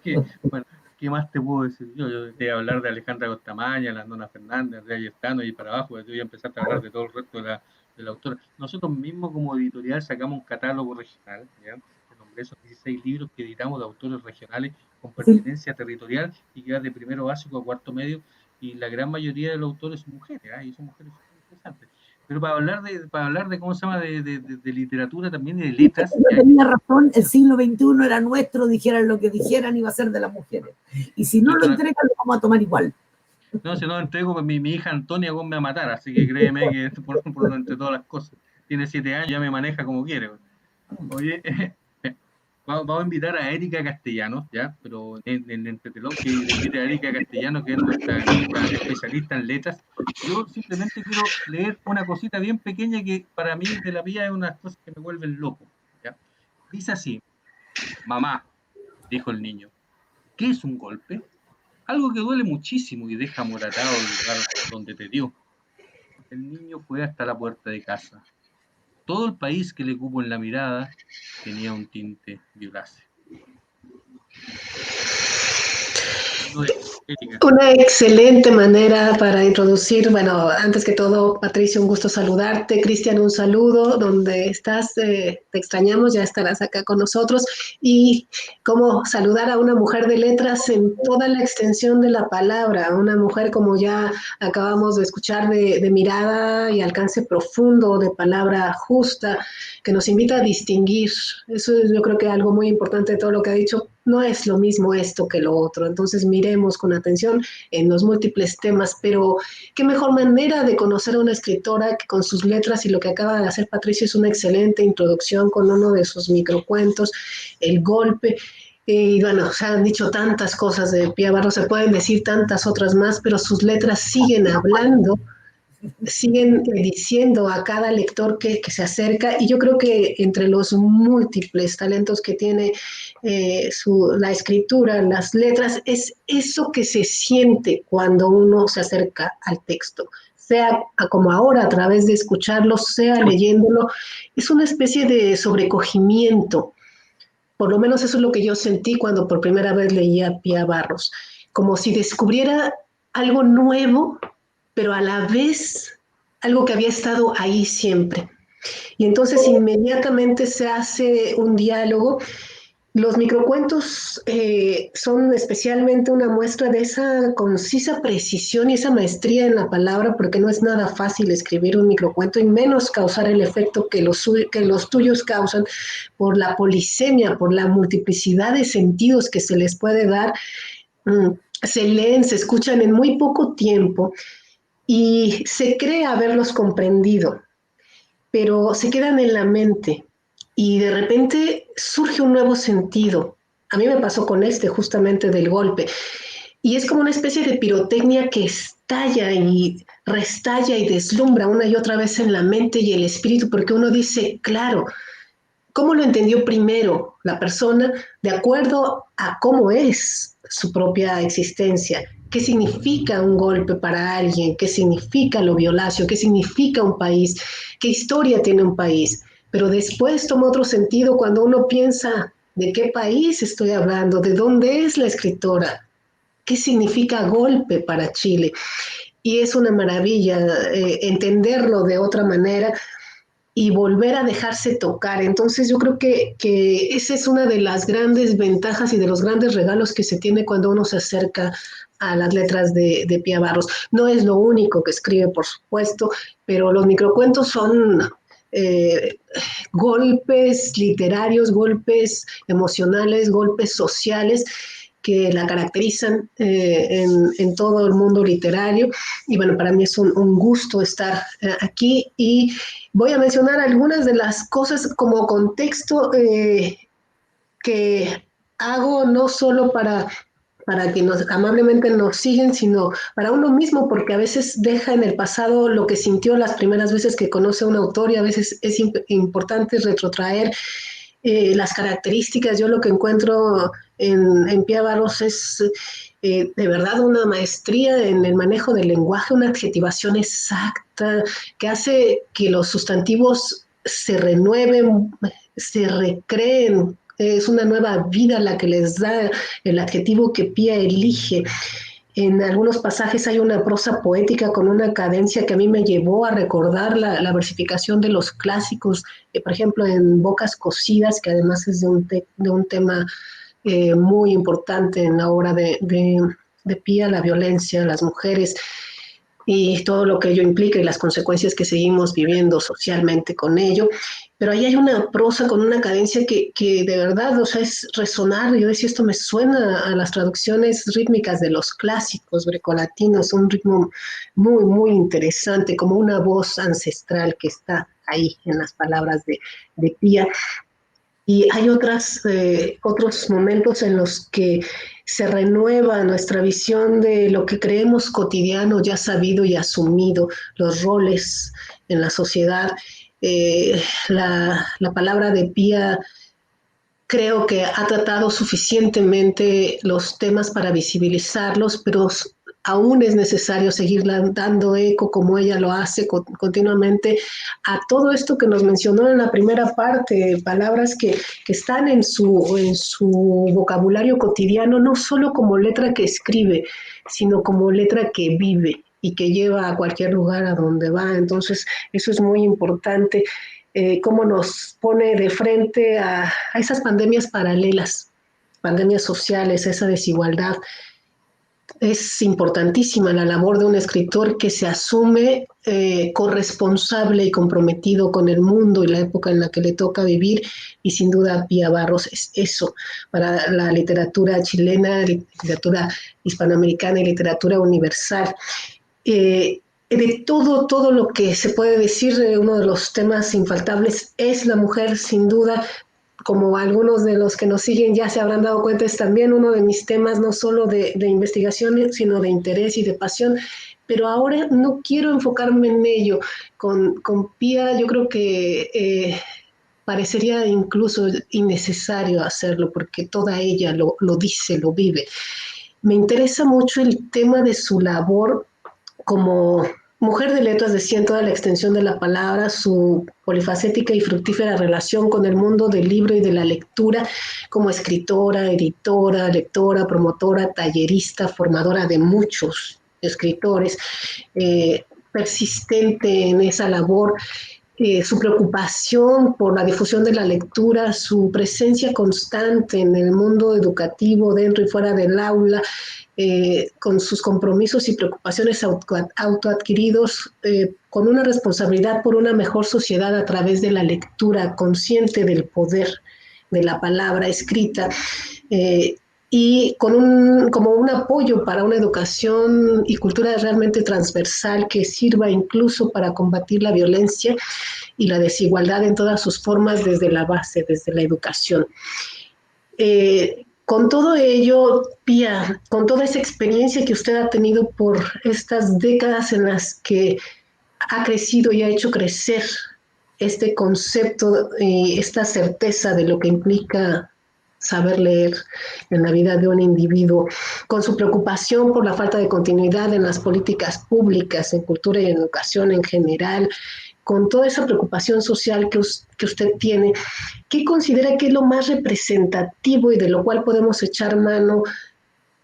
que, bueno, ¿qué más te puedo decir? Yo te voy a hablar de Alejandra Costamaña, la Nona Fernández, de Ayestano y para abajo, yo voy a empezar a hablar de todo el resto de la autora. Nosotros mismos como editorial sacamos un catálogo regional, ¿ya? Te nombré esos 16 libros que editamos de autores regionales con Sí. pertinencia territorial y que va de primero básico a cuarto medio, y la gran mayoría de los autores son mujeres, ¿eh? Y son mujeres súper interesantes. Pero para hablar de, ¿cómo se llama?, de literatura también y de letras, Yo ¿ya? tenía razón, el siglo XXI era nuestro, dijeran lo que dijeran, iba a ser de las mujeres. Y si no lo entregan, lo vamos a tomar igual. No, si no entrego, pues mi hija Antonia me va a matar, así que créeme que por entre todas las cosas. Tiene 7 años, ya me maneja como quiere. Oye, vamos a invitar a Erika Castellanos, ¿ya? Pero en entretelón que invite a Erika Castellanos, que es nuestra especialista en letras. Yo simplemente quiero leer una cosita bien pequeña que para mí de la vida es una de las cosas que me vuelven loco, ¿ya? Dice así: mamá, dijo el niño, ¿qué es un golpe? Algo que duele muchísimo y deja amoratado el lugar donde te dio. El niño fue hasta la puerta de casa. Todo el país que le cupo en la mirada tenía un tinte violáceo. no de Erika. Una excelente manera para introducir, bueno, antes que todo, Patricia, un gusto saludarte. Cristian, un saludo. Donde estás, te extrañamos, ya estarás acá con nosotros. Y cómo saludar a una mujer de letras en toda la extensión de la palabra, una mujer como ya acabamos de escuchar, de mirada y alcance profundo, de palabra justa, que nos invita a distinguir. Eso es, yo creo que algo muy importante de todo lo que ha dicho. No es lo mismo esto que lo otro. Entonces miremos con atención en los múltiples temas, pero qué mejor manera de conocer a una escritora que con sus letras, y lo que acaba de hacer Patricio es una excelente introducción con uno de sus microcuentos, El Golpe. Y bueno, se han dicho tantas cosas de Pía Barros, se pueden decir tantas otras más, pero sus letras siguen hablando, siguen diciendo a cada lector que se acerca, y yo creo que entre los múltiples talentos que tiene la escritura, las letras, es eso que se siente cuando uno se acerca al texto, sea como ahora a través de escucharlo, sea leyéndolo, es una especie de sobrecogimiento. Por lo menos eso es lo que yo sentí cuando por primera vez leía a Pía Barros, como si descubriera algo nuevo, pero a la vez algo que había estado ahí siempre. Y entonces inmediatamente se hace un diálogo. Los microcuentos son especialmente una muestra de esa concisa precisión y esa maestría en la palabra, porque no es nada fácil escribir un microcuento y menos causar el efecto que los tuyos causan por la polisemia, por la multiplicidad de sentidos que se les puede dar. Se leen, se escuchan en muy poco tiempo y se cree haberlos comprendido, pero se quedan en la mente y de repente surge un nuevo sentido. A mí me pasó con este justamente del golpe. Y es como una especie de pirotecnia que estalla y restalla y deslumbra una y otra vez en la mente y el espíritu, porque uno dice, claro, ¿cómo lo entendió primero la persona de acuerdo a cómo es su propia existencia? ¿Qué significa un golpe para alguien? ¿Qué significa lo violacio? ¿Qué significa un país? ¿Qué historia tiene un país? Pero después toma otro sentido cuando uno piensa de qué país estoy hablando, de dónde es la escritora, qué significa golpe para Chile. Y es una maravilla entenderlo de otra manera y volver a dejarse tocar. Entonces yo creo que esa es una de las grandes ventajas y de los grandes regalos que se tiene cuando uno se acerca a las letras de Pía Barros. No es lo único que escribe, por supuesto, pero los microcuentos son golpes literarios, golpes emocionales, golpes sociales que la caracterizan en todo el mundo literario. Y bueno, para mí es un gusto estar aquí y voy a mencionar algunas de las cosas como contexto que hago no solo para que amablemente nos siguen, sino para uno mismo, porque a veces deja en el pasado lo que sintió las primeras veces que conoce a un autor y a veces es importante retrotraer las características. Yo lo que encuentro en Pía Barros es de verdad una maestría en el manejo del lenguaje, una adjetivación exacta que hace que los sustantivos se renueven, se recreen. Es una nueva vida la que les da el adjetivo que Pía elige. En algunos pasajes hay una prosa poética con una cadencia que a mí me llevó a recordar la versificación de los clásicos, por ejemplo, en Bocas Cosidas, que además es de un tema muy importante en la obra de Pía, la violencia, las mujeres y todo lo que ello implica y las consecuencias que seguimos viviendo socialmente con ello. Pero ahí hay una prosa con una cadencia que de verdad, o sea, es resonar. Yo decía, esto me suena a las traducciones rítmicas de los clásicos grecolatinos, un ritmo muy, muy interesante, como una voz ancestral que está ahí en las palabras de Pía. Y hay otros momentos en los que se renueva nuestra visión de lo que creemos cotidiano, ya sabido y asumido, los roles en la sociedad. La palabra de Pía creo que ha tratado suficientemente los temas para visibilizarlos, pero aún es necesario seguir dando eco, como ella lo hace continuamente, a todo esto que nos mencionó en la primera parte, palabras que están en su vocabulario cotidiano, no solo como letra que escribe, sino como letra que vive y que lleva a cualquier lugar a donde va. Entonces, eso es muy importante, cómo nos pone de frente a esas pandemias paralelas, pandemias sociales, esa desigualdad. Es importantísima la labor de un escritor que se asume corresponsable y comprometido con el mundo y la época en la que le toca vivir, y sin duda Pía Barros es eso para la literatura chilena, literatura hispanoamericana y literatura universal. De todo lo que se puede decir, uno de los temas infaltables es la mujer, sin duda. Como algunos de los que nos siguen ya se habrán dado cuenta, es también uno de mis temas, no solo de investigación, sino de interés y de pasión. Pero ahora no quiero enfocarme en ello. Con Pía yo creo que parecería incluso innecesario hacerlo, porque toda ella lo dice, lo vive. Me interesa mucho el tema de su labor como mujer de letras, decía en toda la extensión de la palabra, su polifacética y fructífera relación con el mundo del libro y de la lectura, como escritora, editora, lectora, promotora, tallerista, formadora de muchos escritores, persistente en esa labor. Su preocupación por la difusión de la lectura, su presencia constante en el mundo educativo, dentro y fuera del aula, con sus compromisos y preocupaciones autoadquiridos, con una responsabilidad por una mejor sociedad a través de la lectura, consciente del poder de la palabra escrita, y como un apoyo para una educación y cultura realmente transversal que sirva incluso para combatir la violencia y la desigualdad en todas sus formas desde la base, desde la educación. Con todo ello, Pía, con toda esa experiencia que usted ha tenido por estas décadas en las que ha crecido y ha hecho crecer este concepto, esta certeza de lo que implica saber leer en la vida de un individuo, con su preocupación por la falta de continuidad en las políticas públicas, en cultura y en educación en general, con toda esa preocupación social que usted tiene, ¿qué considera que es lo más representativo y de lo cual podemos echar mano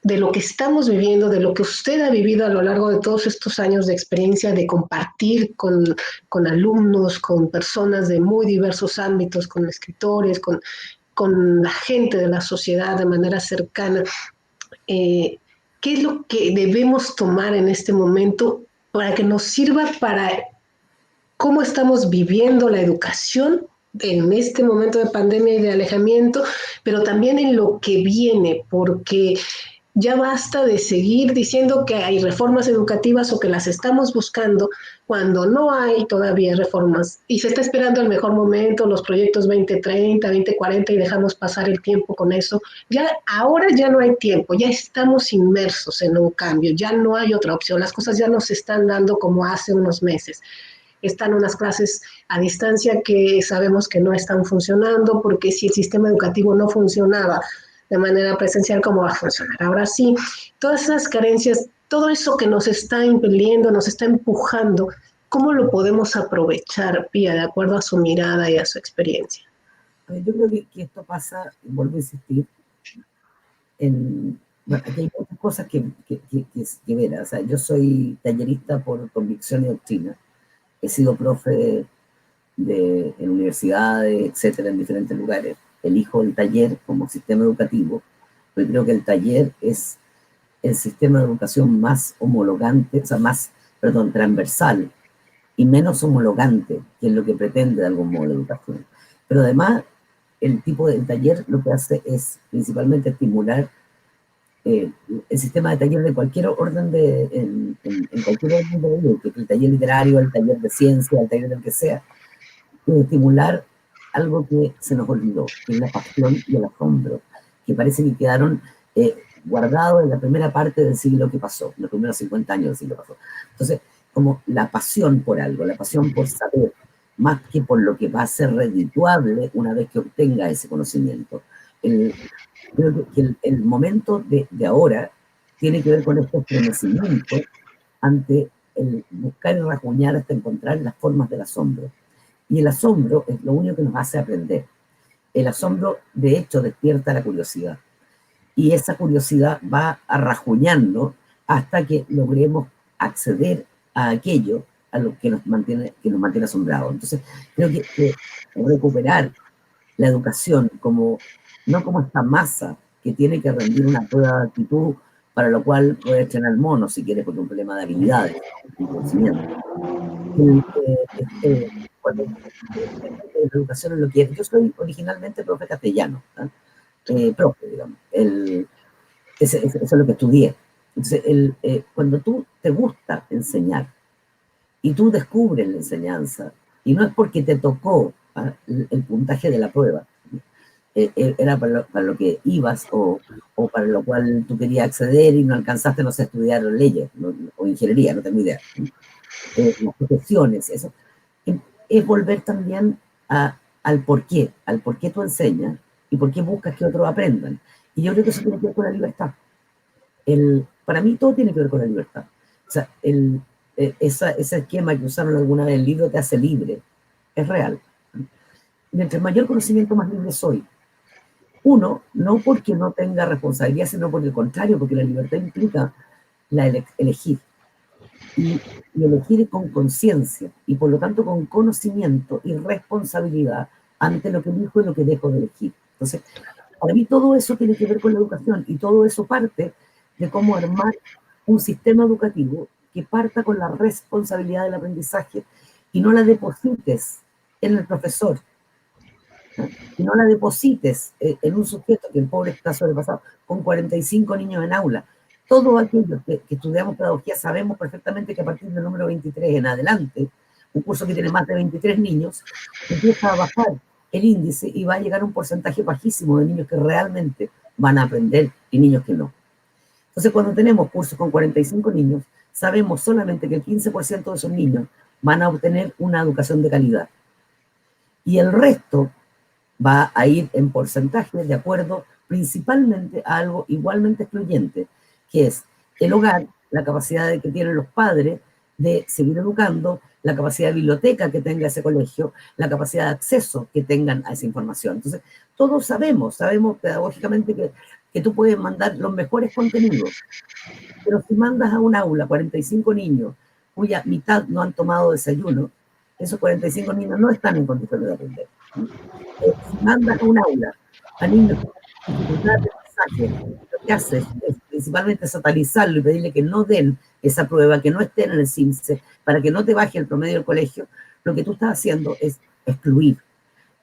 de lo que estamos viviendo, de lo que usted ha vivido a lo largo de todos estos años de experiencia, de compartir con alumnos, con personas de muy diversos ámbitos, con escritores, con la gente de la sociedad de manera cercana? ¿Qué es lo que debemos tomar en este momento para que nos sirva para cómo estamos viviendo la educación en este momento de pandemia y de alejamiento, pero también en lo que viene? Porque ya basta de seguir diciendo que hay reformas educativas o que las estamos buscando cuando no hay todavía reformas y se está esperando el mejor momento, los proyectos 2030, 2040, y dejamos pasar el tiempo con eso. Ahora ya no hay tiempo, ya estamos inmersos en un cambio, ya no hay otra opción, las cosas ya no se están dando como hace unos meses. Están unas clases a distancia que sabemos que no están funcionando, porque si el sistema educativo no funcionaba de manera presencial, ¿cómo va a funcionar? Ahora sí, todas esas carencias, todo eso que nos está impeliendo, nos está empujando, ¿cómo lo podemos aprovechar, Pía, de acuerdo a su mirada y a su experiencia? Yo creo que esto pasa, vuelvo a insistir, bueno, aquí hay muchas cosas que ver. O sea, yo soy tallerista por convicción y doctrina. He sido profe en universidades, etcétera, en diferentes lugares. Elijo el taller como sistema educativo, pero creo que el taller es el sistema de educación más homologante, o sea, transversal y menos homologante, que es lo que pretende de algún modo la educación. Pero además, el tipo de taller lo que hace es principalmente estimular el sistema de taller de cualquier orden en cualquier orden de vida, que el taller literario, el taller de ciencia, el taller del que sea, estimular algo que se nos olvidó, que es la pasión y el asombro, que parece que quedaron guardados en la primera parte del siglo que pasó, los primeros 50 años del siglo que pasó. Entonces, como la pasión por algo, la pasión por saber, más que por lo que va a ser redituable una vez que obtenga ese conocimiento. Creo que el momento de ahora tiene que ver con este estremecimiento ante el buscar y rasguñar hasta encontrar las formas del asombro. Y el asombro es lo único que nos hace aprender. El asombro, de hecho, despierta la curiosidad. Y esa curiosidad va rasguñando hasta que logremos acceder a aquello a lo que nos mantiene asombrados. Entonces, creo que recuperar la educación como, no como esta masa que tiene que rendir una prueba de actitud para lo cual puede entrenar monos, si quieres, porque es un problema de habilidades y conocimiento. Cuando la educación es lo que es. Yo soy originalmente profe castellano, profe, digamos. Eso es lo que estudié. Entonces, cuando tú te gusta enseñar y tú descubres la enseñanza, y no es porque te tocó el puntaje de la prueba, era para lo que ibas o para lo cual tú querías acceder y no alcanzaste, no sé, estudiar leyes o ingeniería, no tengo idea. Las profesiones, eso. Es volver también al por qué tú enseñas y por qué buscas que otros aprendan. Y yo creo que eso tiene que ver con la libertad. Para mí todo tiene que ver con la libertad. O sea, ese esquema que usaron alguna vez en el libro te hace libre. Es real. Mientras mayor conocimiento, más libre soy. Uno, no porque no tenga responsabilidad, sino por el contrario, porque la libertad implica elegir. Y elegir con conciencia, y por lo tanto con conocimiento y responsabilidad ante lo que elijo y lo que dejo de elegir. Entonces, para mí todo eso tiene que ver con la educación, y todo eso parte de cómo armar un sistema educativo que parta con la responsabilidad del aprendizaje y no la deposites en el profesor, ¿no? Y no la deposites en un sujeto que el pobre está sobrepasado, con 45 niños en aula. Todos aquellos que estudiamos pedagogía sabemos perfectamente que a partir del número 23 en adelante, un curso que tiene más de 23 niños, empieza a bajar el índice y va a llegar a un porcentaje bajísimo de niños que realmente van a aprender y niños que no. Entonces, cuando tenemos cursos con 45 niños, sabemos solamente que el 15% de esos niños van a obtener una educación de calidad. Y el resto va a ir en porcentaje de acuerdo principalmente a algo igualmente excluyente, que es el hogar, la capacidad que tienen los padres de seguir educando, la capacidad de biblioteca que tenga ese colegio, la capacidad de acceso que tengan a esa información. Entonces, todos sabemos pedagógicamente que tú puedes mandar los mejores contenidos, pero si mandas a un aula 45 niños cuya mitad no han tomado desayuno, esos 45 niños no están en condiciones de aprender. Si mandas a un aula a niños con dificultad de aprendizaje, lo que haces es principalmente satanizarlo y pedirle que no den esa prueba, que no estén en el CIMSE, para que no te baje el promedio del colegio, lo que tú estás haciendo es excluir.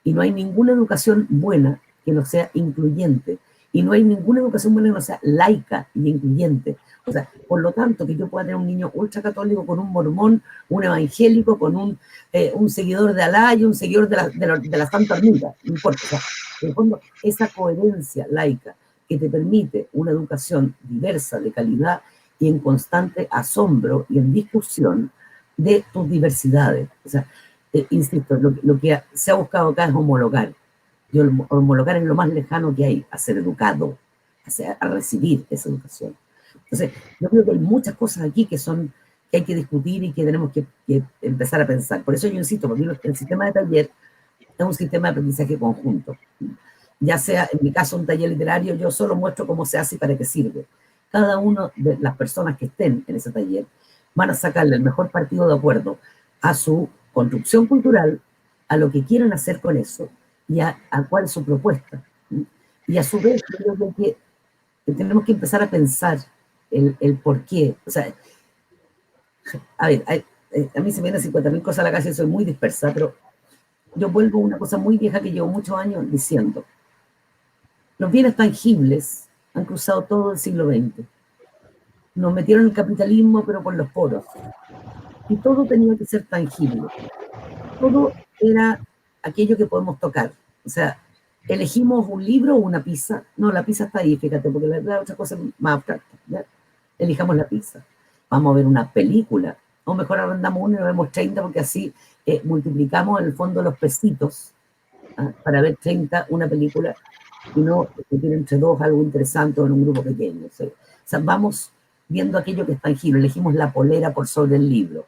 Y no hay ninguna educación buena que no sea incluyente. Y no hay ninguna educación buena que no sea laica y incluyente. O sea, por lo tanto, que yo pueda tener un niño ultracatólico con un mormón, un evangélico, con un seguidor de Alá y un seguidor de la Santa Hormiga, no importa. O sea, en el fondo, esa coherencia laica que te permite una educación diversa, de calidad y en constante asombro y en discusión de tus diversidades. O sea, insisto, lo que se ha buscado acá es homologar. Y homologar es lo más lejano que hay a ser educado, a recibir esa educación. Entonces, yo creo que hay muchas cosas aquí que hay que discutir y que tenemos que empezar a pensar. Por eso yo insisto, porque el sistema de taller es un sistema de aprendizaje conjunto. Ya sea, en mi caso, un taller literario, yo solo muestro cómo se hace y para qué sirve. Cada una de las personas que estén en ese taller van a sacarle el mejor partido de acuerdo a su construcción cultural, a lo que quieren hacer con eso y a cuál es su propuesta. Y a su vez, yo creo que tenemos que empezar a pensar el por qué. O sea, a ver, a mí se me vienen 50.000 cosas a la cabeza y soy muy dispersa, pero yo vuelvo a una cosa muy vieja que llevo muchos años diciendo. Los bienes tangibles han cruzado todo el siglo XX. Nos metieron el capitalismo, pero por los poros. Y todo tenía que ser tangible. Todo era aquello que podemos tocar. O sea, elegimos un libro o una pizza. No, la pizza está ahí, fíjate, porque la otra cosa es más abstracta. ¿Ya? Elijamos la pizza. Vamos a ver una película. O mejor arrendamos una y vemos 30, porque así multiplicamos en el fondo los pesitos, ¿ah? Para ver 30 una película. sino discutir entre dos algo interesante o en un grupo pequeño. O sea, vamos viendo aquello que es tangible, elegimos la polera por sobre el libro,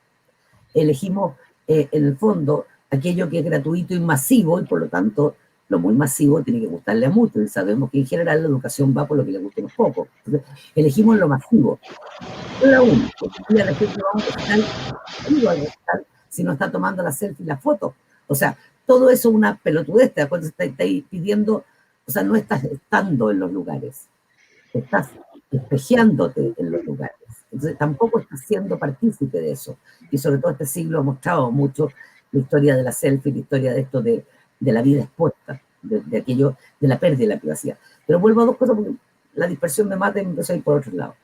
elegimos en el fondo aquello que es gratuito y masivo, y por lo tanto lo muy masivo tiene que gustarle a muchos, y sabemos que en general la educación va por lo que le gusta a unos pocos. Entonces, elegimos lo masivo. Pero aún, hoy en día la gente va a un recital si no está tomando la selfie y la foto. O sea, todo eso es una pelotudez, cuando está pidiendo, o sea, no estás estando en los lugares, estás espejeándote en los lugares. Entonces tampoco estás siendo partícipe de eso. Y sobre todo este siglo ha mostrado mucho la historia de la selfie, la historia de esto de la vida expuesta, de aquello, de la pérdida de la privacidad. Pero vuelvo a dos cosas porque la dispersión me mata y me empezó a ir por otro lado.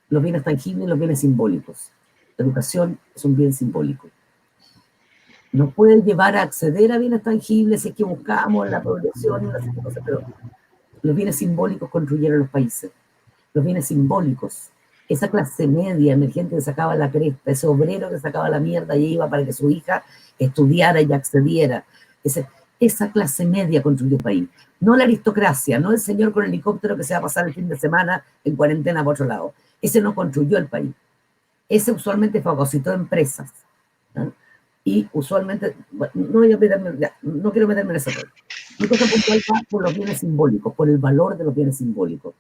Los bienes tangibles y los bienes simbólicos. La educación es un bien simbólico. Nos puede llevar a acceder a bienes tangibles si es que buscamos la progresión y una serie de cosas, pero los bienes simbólicos construyeron los países. Los bienes simbólicos, esa clase media emergente que sacaba la cresta, ese obrero que sacaba la mierda y iba para que su hija estudiara y accediera, esa clase media construyó el país. No la aristocracia, no el señor con el helicóptero que se va a pasar el fin de semana en cuarentena por otro lado. Ese no construyó el país. Ese usualmente fagocitó empresas. ¿No? Y usualmente, bueno, no quiero meterme en esa cosa. Mi cosa puntual va por los bienes simbólicos, por el valor de los bienes simbólicos.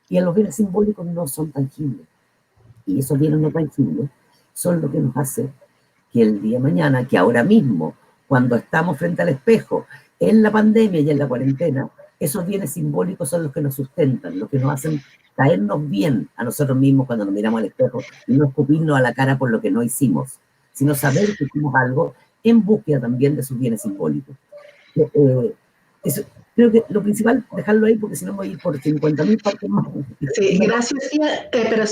Y los bienes simbólicos no son tangibles. Y esos bienes no tangibles son lo que nos hace que el día de mañana, que ahora mismo, cuando estamos frente al espejo, en la pandemia y en la cuarentena, esos bienes simbólicos son los que nos sustentan, los que nos hacen caernos bien a nosotros mismos cuando nos miramos al espejo y no escupirnos a la cara por lo que no hicimos, sino saber que hicimos algo en búsqueda también de sus bienes simbólicos. Eso, creo que lo principal, dejarlo ahí, porque si no voy a ir por 50.000 partes más. Sí, gracias, tía. Pero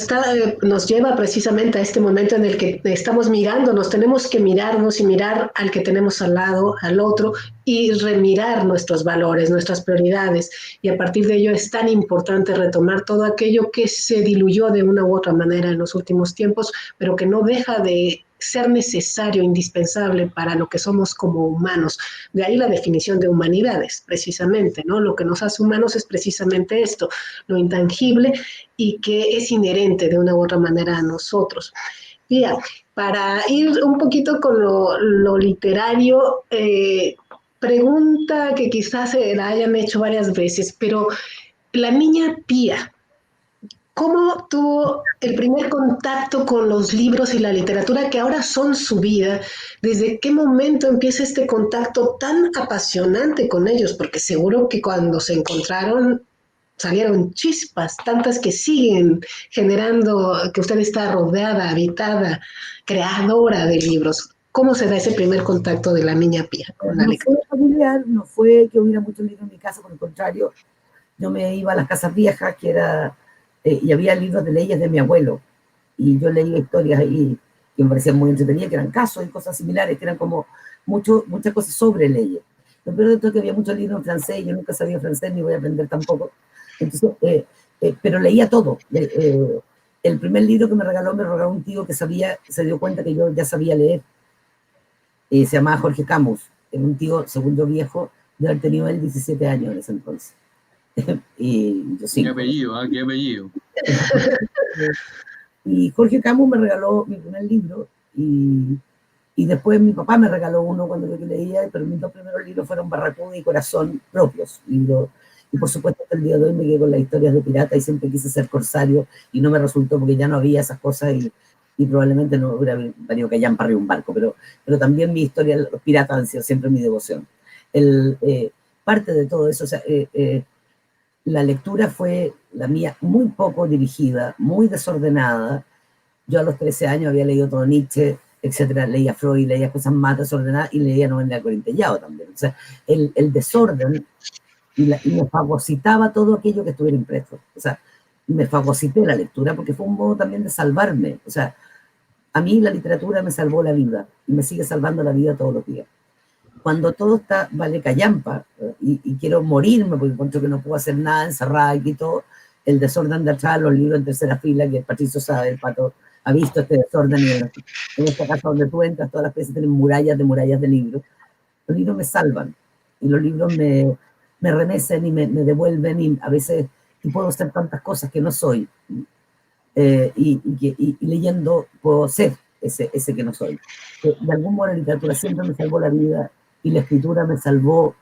nos lleva precisamente a este momento en el que estamos mirándonos, tenemos que mirarnos y mirar al que tenemos al lado, al otro, y remirar nuestros valores, nuestras prioridades. Y a partir de ello es tan importante retomar todo aquello que se diluyó de una u otra manera en los últimos tiempos, pero que no deja de ser necesario, indispensable para lo que somos como humanos. De ahí la definición de humanidades, precisamente, ¿no? Lo que nos hace humanos es precisamente esto, lo intangible y que es inherente de una u otra manera a nosotros. Mira, para ir un poquito con lo literario, pregunta que quizás se la hayan hecho varias veces, pero la niña Pía, ¿cómo tuvo el primer contacto con los libros y la literatura que ahora son su vida? ¿Desde qué momento empieza este contacto tan apasionante con ellos? Porque seguro que cuando se encontraron salieron chispas, tantas que siguen generando, que usted está rodeada, habitada, creadora de libros. ¿Cómo se da ese primer contacto de la niña Pía con la lectura? No fue familiar, no fue que hubiera muchos libros en mi casa, por el contrario, yo me iba a las casas viejas, que era, y había libros de leyes de mi abuelo, y yo leía historias ahí que me parecían muy entretenidas, que eran casos y cosas similares, que eran como muchas cosas sobre leyes. Lo peor de todo es que había muchos libros en francés, yo nunca sabía francés, ni voy a aprender tampoco. Entonces, pero leía todo. El primer libro que me regaló un tío que se dio cuenta que yo ya sabía leer. Se llamaba Jorge Camus. Era un tío, según yo, viejo, de haber tenido él 17 años en ese entonces. Y yo sí. Qué apellido, qué apellido. Y Jorge Camus me regaló mi primer libro y después mi papá me regaló uno cuando yo leía, pero mis dos primeros libros fueron Barracuda y Corazón propios, libros. Y por supuesto hasta el día de hoy me quedé con las historias de pirata y siempre quise ser corsario y no me resultó porque ya no había esas cosas y probablemente no hubiera venido que hayan parrido un barco, pero también mi historia, los piratas han sido siempre mi devoción. Parte de todo eso, o sea, la lectura fue la mía muy poco dirigida, muy desordenada. Yo a los 13 años había leído todo Nietzsche, etcétera, leía Freud, leía cosas más desordenadas y leía novela Corintellado también. O sea, el desorden y me fagocitaba todo aquello que estuviera impreso. O sea, me fagocité la lectura porque fue un modo también de salvarme. O sea, a mí la literatura me salvó la vida y me sigue salvando la vida todos los días. Cuando todo está vale callampa y quiero morirme porque encuentro que no puedo hacer nada encerrada aquí todo, el desorden de atrás, los libros en tercera fila, que Patricio sabe, el Pato ha visto este desorden y en esta casa donde tú entras, todas las piezas tienen murallas de libros. Los libros me salvan y los libros me remecen y me devuelven, y a veces y puedo ser tantas cosas que no soy, y leyendo puedo ser ese que no soy. De algún modo la literatura siempre me salvó la vida, y la escritura me salvó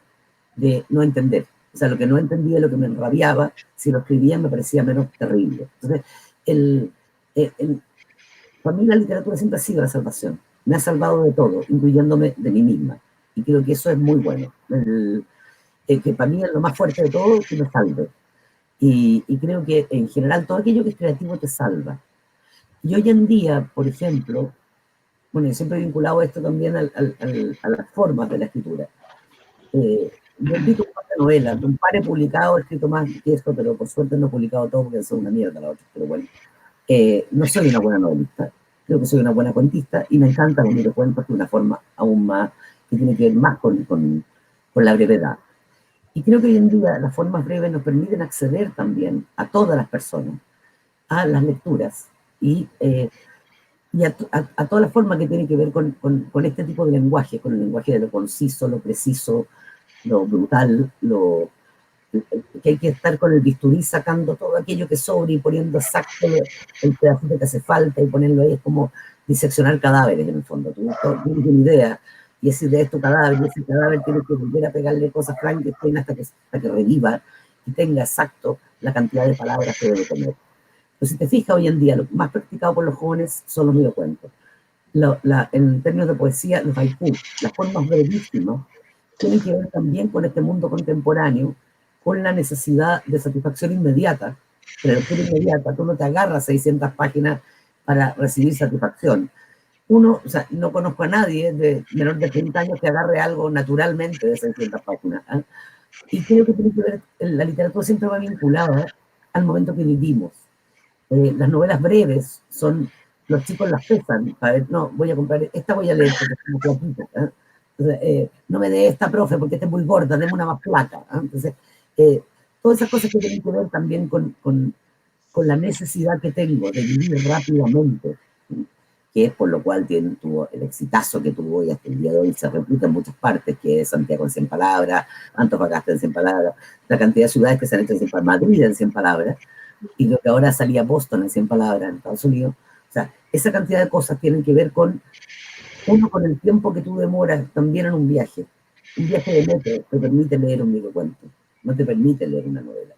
de no entender. O sea, lo que no entendía, lo que me enrabiaba, si lo escribía me parecía menos terrible. Entonces, para mí la literatura siempre ha sido la salvación. Me ha salvado de todo, incluyéndome de mí misma. Y creo que eso es muy bueno. Que para mí es lo más fuerte de todo, que me salve. Y creo que en general todo aquello que es creativo te salva. Y hoy en día, por ejemplo, bueno, yo siempre he vinculado esto también a las formas de la escritura. Yo he escrito un par de novelas, un par he publicado, he escrito más que esto, pero por suerte no he publicado todo porque son una mierda la otra, pero bueno. No soy una buena novelista, creo que soy una buena cuentista, y me encanta los microcuentos de una forma aún más, que tiene que ver más con la brevedad. Y creo que hoy en día las formas breves nos permiten acceder también a todas las personas, a las lecturas, y a toda la forma que tiene que ver con este tipo de lenguaje, con el lenguaje de lo conciso, lo preciso, lo brutal, que hay que estar con el bisturí sacando todo aquello que sobra y poniendo exacto el pedacito que hace falta y ponerlo ahí. Es como diseccionar cadáveres en el fondo. Tú tienes una idea y esa idea es tu cadáver, y ese cadáver tienes que volver a pegarle cosas Frankenstein hasta que reviva y tenga exacto la cantidad de palabras que debe tener. Entonces, si te fijas, hoy en día lo más practicado por los jóvenes son los microcuentos. En términos de poesía, los haiku, las formas brevísimas, tienen que ver también con este mundo contemporáneo, con la necesidad de satisfacción inmediata. Pero la lectura inmediata, tú no te agarras 600 páginas para recibir satisfacción. O sea, no conozco a nadie de menor de 30 años que agarre algo naturalmente de 600 páginas. Y creo que tiene que ver, la literatura siempre va vinculada al momento que vivimos. Las novelas breves son, los chicos las pesan, para ver, no, voy a comprar, esta voy a leer porque es como platita. Entonces, no me dé esta, profe, porque esta es muy gorda, deme una más plata. Entonces, todas esas cosas que tienen que ver también con la necesidad que tengo de vivir rápidamente, que es por lo cual tuvo el exitazo que tuvo y hasta el día de hoy se replica en muchas partes, que es Santiago en 100 palabras, Antofagasta en 100 palabras, la cantidad de ciudades que se han hecho en 100 palabras, Madrid en 100 palabras, y lo que ahora salía Boston en 100 palabras en Estados Unidos. O sea, esa cantidad de cosas tienen que ver con el tiempo que tú demoras también en un viaje. Un viaje de metro te permite leer un microcuento, no te permite leer una novela.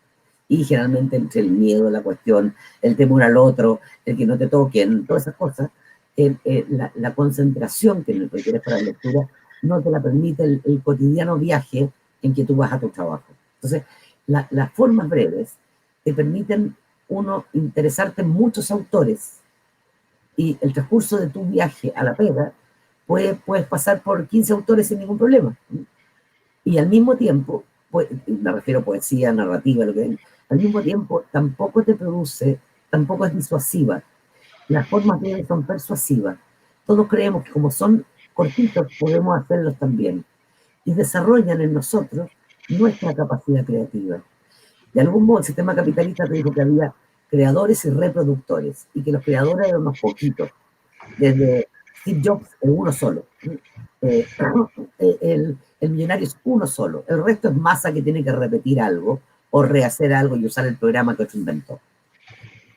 Y generalmente entre el miedo a la cuestión, el temor al otro, el que no te toquen, todas esas cosas, la concentración que requieres para la lectura no te la permite el cotidiano viaje en que tú vas a tu trabajo. Entonces, las formas breves te permiten, uno, interesarte en muchos autores, y el transcurso de tu viaje a la pega puedes pasar por 15 autores sin ningún problema. Y al mismo tiempo, me refiero a poesía, narrativa, lo que al mismo tiempo tampoco te produce, tampoco es disuasiva. Las formas breves son persuasivas. Todos creemos que como son cortitos podemos hacerlos también. Y desarrollan en nosotros nuestra capacidad creativa. De algún modo el sistema capitalista te dijo que había creadores y reproductores, y que los creadores eran unos poquitos. Desde Steve Jobs es uno solo. El millonario es uno solo. El resto es masa que tiene que repetir algo o rehacer algo y usar el programa que otro inventó.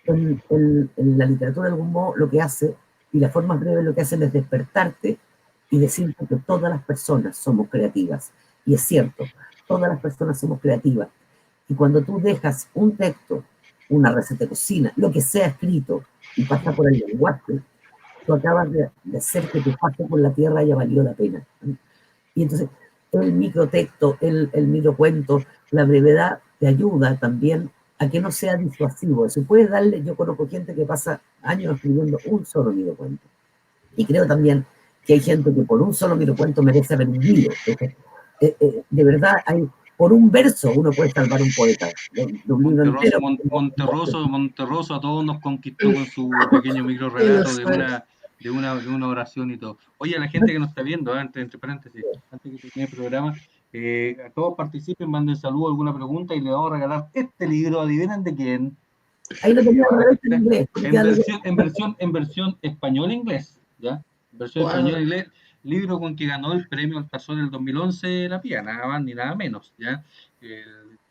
En la literatura, de algún modo, lo que hace, y las formas breves lo que hacen es despertarte y decirte que todas las personas somos creativas. Y es cierto, todas las personas somos creativas. Y cuando tú dejas un texto, una receta de cocina, lo que sea escrito, y pasa por el lenguaje, tú acabas de hacer que tu paso por la tierra haya valido la pena. Y entonces, el microtexto, el microcuento, la brevedad te ayuda también a que no sea disuasivo. Si puedes darle, yo conozco gente que pasa años escribiendo un solo microcuento. Y creo también que hay gente que por un solo microcuento merece haber vivido. De verdad, por un verso uno puede salvar un poeta de un libro entero. Monterroso a todos nos conquistó con su pequeño micro relato de una oración y todo. Oye, a la gente que nos está viendo, entre paréntesis, antes que termine el programa, a todos participen, manden saludos, alguna pregunta, y le vamos a regalar este libro, adivinen de quién. Ahí lo tenía en inglés. En versión español-inglés, ¿ya? Versión español-inglés, libro con que ganó el premio Altazor del 2011 La Pía, nada más ni nada menos, ¿ya?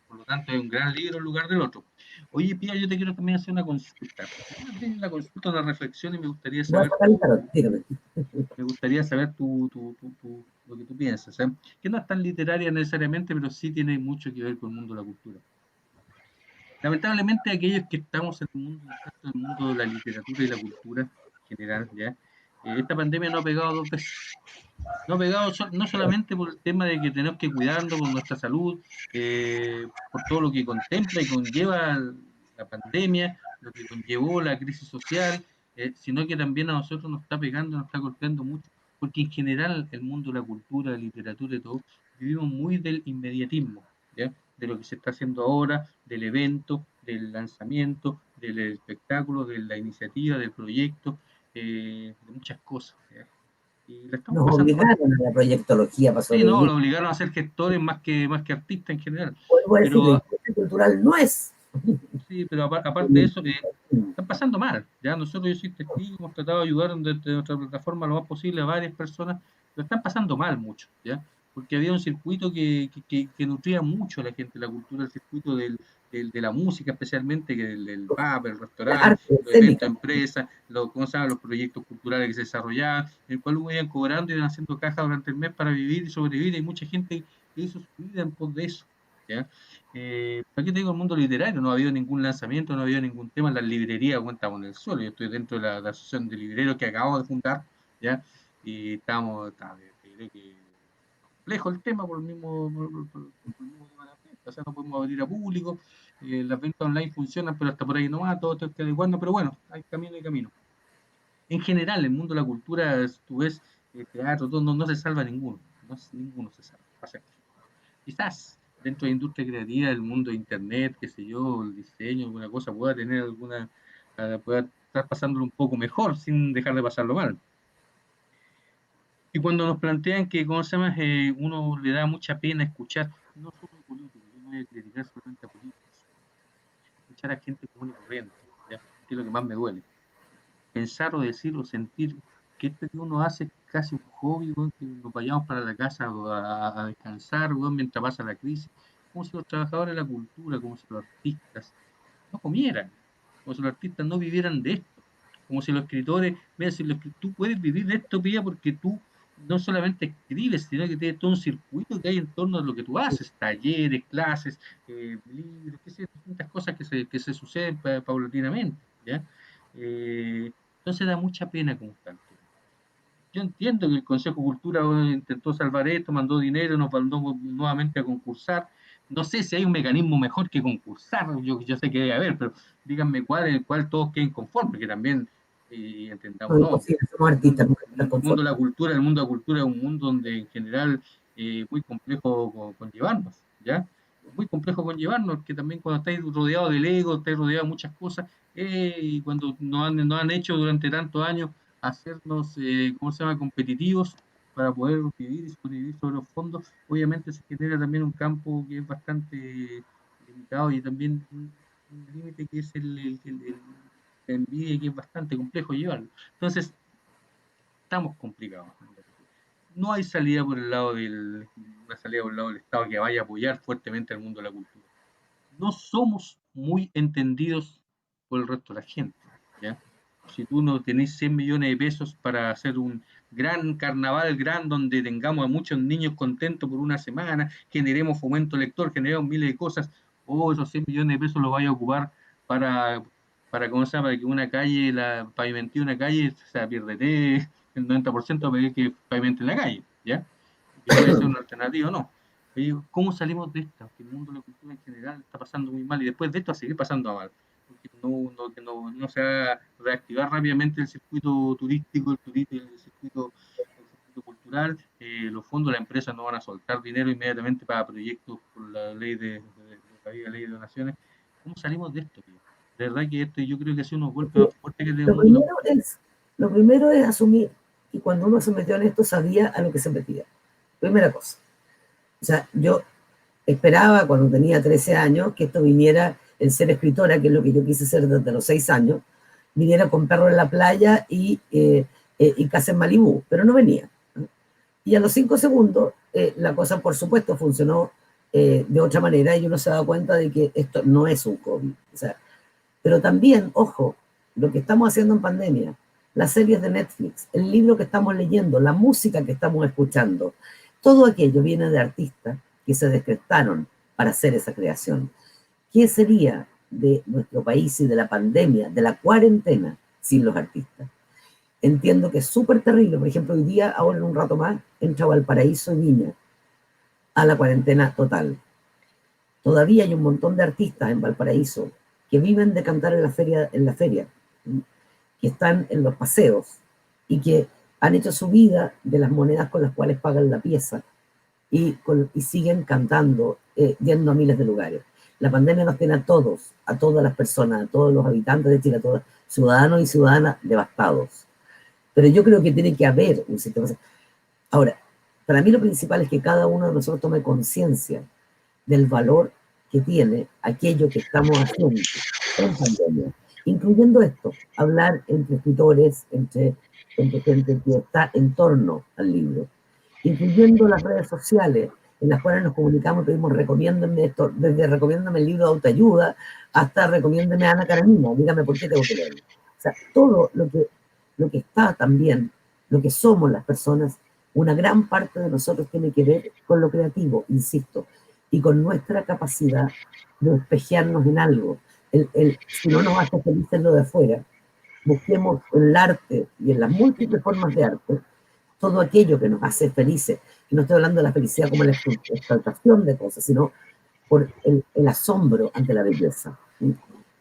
Por lo tanto, es un gran libro en lugar del otro. Oye, Pía, yo te quiero también hacer una consulta. Más bien una consulta, una reflexión, y Voy a sacar el tarot, dígame. me gustaría saber lo que tú piensas, ¿eh? Que no es tan literaria necesariamente, pero sí tiene mucho que ver con el mundo de la cultura. Lamentablemente, aquellos que estamos en el mundo, insertos en el mundo de la literatura y la cultura en general, ¿ya? Esta pandemia nos ha pegado dos veces. No ha pegado no solamente por el tema de que tenemos que cuidarnos por nuestra salud, por todo lo que contempla y conlleva la pandemia, lo que conllevó la crisis social, sino que también a nosotros nos está pegando, nos está golpeando mucho, porque en general el mundo de la cultura, la literatura y todo, vivimos muy del inmediatismo, ¿ya? De lo que se está haciendo ahora, del evento, del lanzamiento, del espectáculo, de la iniciativa, del proyecto, de muchas cosas, ¿ya? Y la estamos Nos pasando mal. obligaron a la proyectología para Sí, no, sobrevivir. lo obligaron a ser gestores más que artistas en general. Vuelvo a decir, la Pero industria cultural no es. sí, pero aparte de eso, están pasando mal. Ya nosotros, yo soy testigo, hemos tratado de ayudar desde nuestra plataforma lo más posible a varias personas, pero están pasando mal mucho, ¿ya? Porque había un circuito que nutría mucho a la gente, la cultura, el circuito de la música, especialmente, que el pub, el La restaurante, arte los eventos escénica. de empresas, ¿cómo se llama? Los proyectos culturales que se desarrollaban, en el cual iban cobrando y iban haciendo caja durante el mes para vivir y sobrevivir. Hay mucha gente que hizo su vida en pos de eso, ¿ya? Aquí tengo el mundo literario, no ha habido ningún lanzamiento, no ha habido ningún tema, las librerías cuentan en el suelo. Yo estoy dentro de la asociación de libreros que acabamos de fundar, ¿ya? Y te diré que complejo el tema por el mismo, por el mismo tema de la venta. O sea, no podemos abrir a público, las ventas online funcionan, pero hasta por ahí no va, todo esto está adecuando, pero bueno, hay camino y camino. En general, el mundo de la cultura, tú ves, teatro, todo, no se salva ninguno, ninguno se salva. Pasa que quizás dentro de la industria creativa, el mundo de internet, qué sé yo, el diseño, alguna cosa, pueda tener pueda estar pasándolo un poco mejor sin dejar de pasarlo mal. Y cuando nos plantean que, ¿cómo se llama? Uno le da mucha pena escuchar, no solo políticos, yo no voy a criticar solamente a políticos, escuchar a gente común y corriente, ¿ya? Que es lo que más me duele. Pensar o decir o sentir que esto que uno hace es casi un hobby, weón, que nos vayamos para la casa a descansar, weón, mientras pasa la crisis, como si los trabajadores de la cultura, como si los artistas no comieran, como si los artistas no vivieran de esto, como si los escritores, mira, si tú puedes vivir de esto, Pía, porque tú no solamente escribes, sino que tienes todo un circuito que hay en torno a lo que tú haces, talleres, clases, libros, qué sé, distintas cosas que se suceden paulatinamente, ¿ya? Entonces da mucha pena como está el tema. Yo entiendo que el Consejo de Cultura intentó salvar esto, mandó dinero, nos mandó nuevamente a concursar. No sé si hay un mecanismo mejor que concursar, yo sé que debe haber, pero díganme cuál todos queden conformes, que también No, entendamos, no. imposible, somos artistas, no podemos estar El mundo de conformes. la cultura, el mundo de la cultura es un mundo donde en general muy complejo conllevarnos, ¿ya? Muy complejo conllevarnos, que también cuando estáis rodeado del ego, estáis rodeado de muchas cosas, y cuando nos han hecho durante tantos años hacernos, ¿cómo se llama?, competitivos para poder vivir y sobrevivir sobre los fondos, obviamente se genera también un campo que es bastante limitado y también un límite que es la envidia, que es bastante complejo llevarlo. Entonces, estamos complicados. No hay salida por el lado una salida por el lado del Estado que vaya a apoyar fuertemente al mundo de la cultura. No somos muy entendidos por el resto de la gente, ¿ya? Si tú no tenés 100 millones de pesos para hacer un gran carnaval, donde tengamos a muchos niños contentos por una semana, generemos fomento lector, generemos miles de cosas, o esos 100 millones de pesos los vaya a ocupar para, ¿cómo se llama?, para que una calle, pavimentar una calle, o sea, pierde el 90% para que pavimente la calle, ¿ya? Que puede ser una alternativa o no. ¿Cómo salimos de esta? Que el mundo de la cultura en general está pasando muy mal y después de esto a seguir pasando mal. Porque no se va a reactivar rápidamente el circuito turístico, el circuito cultural. Los fondos de la empresa no van a soltar dinero inmediatamente para proyectos por la ley la ley de donaciones. ¿Cómo salimos de esto, tío? De verdad que esto yo creo que ha sido unos golpes más fuertes que el del Lo mundo de la primero cultura. es, lo primero es asumir que cuando uno se metió en esto sabía a lo que se metía. Primera cosa. O sea, yo esperaba cuando tenía 13 años que esto viniera, el ser escritora, que es lo que yo quise ser desde los 6 años, viniera con perro en la playa y casa en Malibú, pero no venía. Y a los 5 segundos, la cosa, por supuesto, funcionó de otra manera y uno se da cuenta de que esto no es un COVID. O sea, pero también, ojo, lo que estamos haciendo en pandemia, las series de Netflix, el libro que estamos leyendo, la música que estamos escuchando, todo aquello viene de artistas que se despertaron para hacer esa creación. ¿Qué sería de nuestro país y de la pandemia, de la cuarentena, sin los artistas? Entiendo que es súper terrible. Por ejemplo, hoy día, ahora en un rato más, entra Valparaíso y Viña a la cuarentena total. Todavía hay un montón de artistas en Valparaíso que viven de cantar en la feria, que están en los paseos y que han hecho su vida de las monedas con las cuales pagan la pieza y siguen cantando, yendo a miles de lugares. La pandemia nos tiene a todos, a todas las personas, a todos los habitantes de Chile, a todos ciudadanos y ciudadanas devastados. Pero yo creo que tiene que haber un sistema. Ahora, para mí lo principal es que cada uno de nosotros tome conciencia del valor que tiene aquello que estamos haciendo en pandemia, incluyendo esto, hablar entre escritores, entre gente que está en torno al libro, incluyendo las redes sociales en las cuales nos comunicamos, pedimos recomiéndame esto, desde recomiéndame el libro de autoayuda hasta recomiéndame a Ana Karenina, dígame por qué tengo que leerlo. O sea, todo lo que está también, lo que somos las personas, una gran parte de nosotros tiene que ver con lo creativo, insisto, y con nuestra capacidad de espejearnos en algo. Si no nos hace felices lo de afuera, busquemos en el arte y en las múltiples formas de arte todo aquello que nos hace felices. Y no estoy hablando de la felicidad como la exaltación de cosas, sino por el asombro ante la belleza.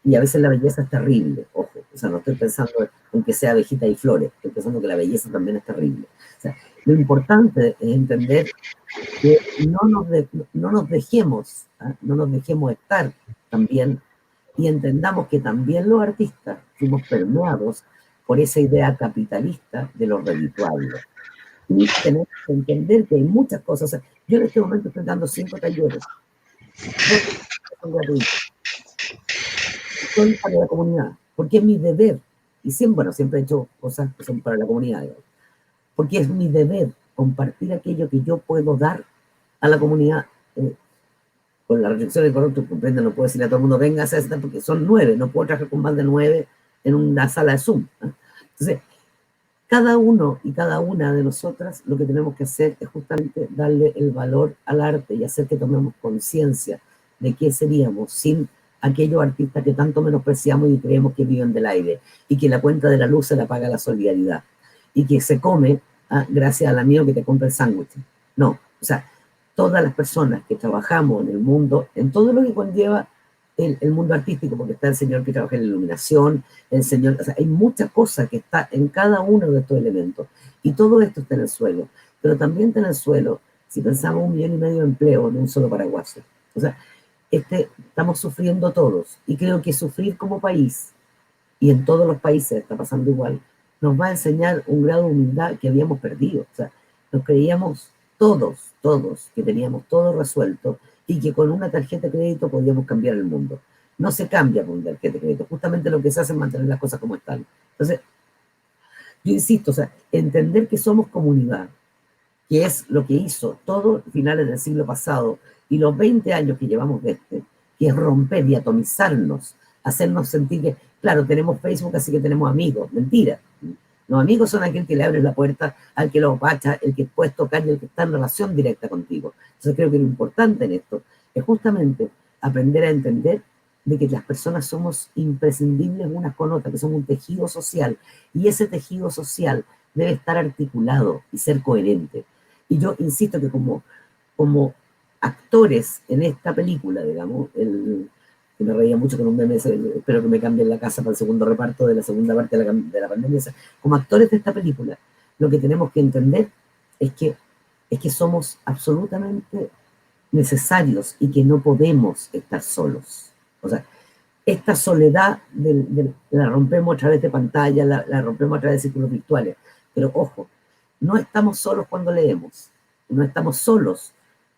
Y a veces la belleza es terrible, ojo. O sea, no estoy pensando en que sea abejita y flores, estoy pensando que la belleza también es terrible. O sea, lo importante es entender que no nos dejemos, no nos dejemos estar también, y entendamos que también los artistas fuimos permeados por esa idea capitalista de lo redituable. Y tenemos que entender que hay muchas cosas. O sea, yo en este momento estoy dando 5 talleres, son gratuitos, son para la comunidad, porque es mi deber, y siempre he hecho cosas que son para la comunidad, porque es mi deber compartir aquello que yo puedo dar a la comunidad, con la restricción de corrupto, comprende, no puedo decirle a todo el mundo, venga a hacer esto, porque son 9, no puedo trabajar con más de 9 en una sala de Zoom. Entonces, cada uno y cada una de nosotras lo que tenemos que hacer es justamente darle el valor al arte y hacer que tomemos conciencia de qué seríamos sin aquellos artistas que tanto menospreciamos y creemos que viven del aire, y que la cuenta de la luz se la paga la solidaridad, y que se come gracias al amigo que te compra el sándwich. No, o sea, todas las personas que trabajamos en el mundo, en todo lo que conlleva el mundo artístico, porque está el señor que trabaja en la iluminación, el señor, o sea, hay muchas cosas que está en cada uno de estos elementos, y todo esto está en el suelo, pero también está en el suelo, si pensamos 1,5 millones de empleos en un solo paraguaso. O sea, estamos sufriendo todos, y creo que sufrir como país, y en todos los países está pasando igual, nos va a enseñar un grado de humildad que habíamos perdido. O sea, nos creíamos todos, que teníamos todo resuelto y que con una tarjeta de crédito podíamos cambiar el mundo. No se cambia con una tarjeta de crédito, justamente lo que se hace es mantener las cosas como están. Entonces, yo insisto, o sea, entender que somos comunidad, que es lo que hizo todos finales del siglo pasado y los 20 años que llevamos de que es romper y atomizarnos, hacernos sentir que, claro, tenemos Facebook, así que tenemos amigos. Mentira. Los amigos son aquel que le abres la puerta, al que lo apacha, el que puedes tocar y el que está en relación directa contigo. Entonces creo que lo importante en esto es justamente aprender a entender de que las personas somos imprescindibles unas con otras, que somos un tejido social, y ese tejido social debe estar articulado y ser coherente. Y yo insisto que como actores en esta película, digamos, que me reía mucho con un meme, espero que me cambien la casa para el segundo reparto de la segunda parte de la pandemia. Como actores de esta película, lo que tenemos que entender es que somos absolutamente necesarios y que no podemos estar solos. O sea, esta soledad la rompemos a través de pantalla, la rompemos a través de círculos virtuales. Pero ojo, no estamos solos cuando leemos, no estamos solos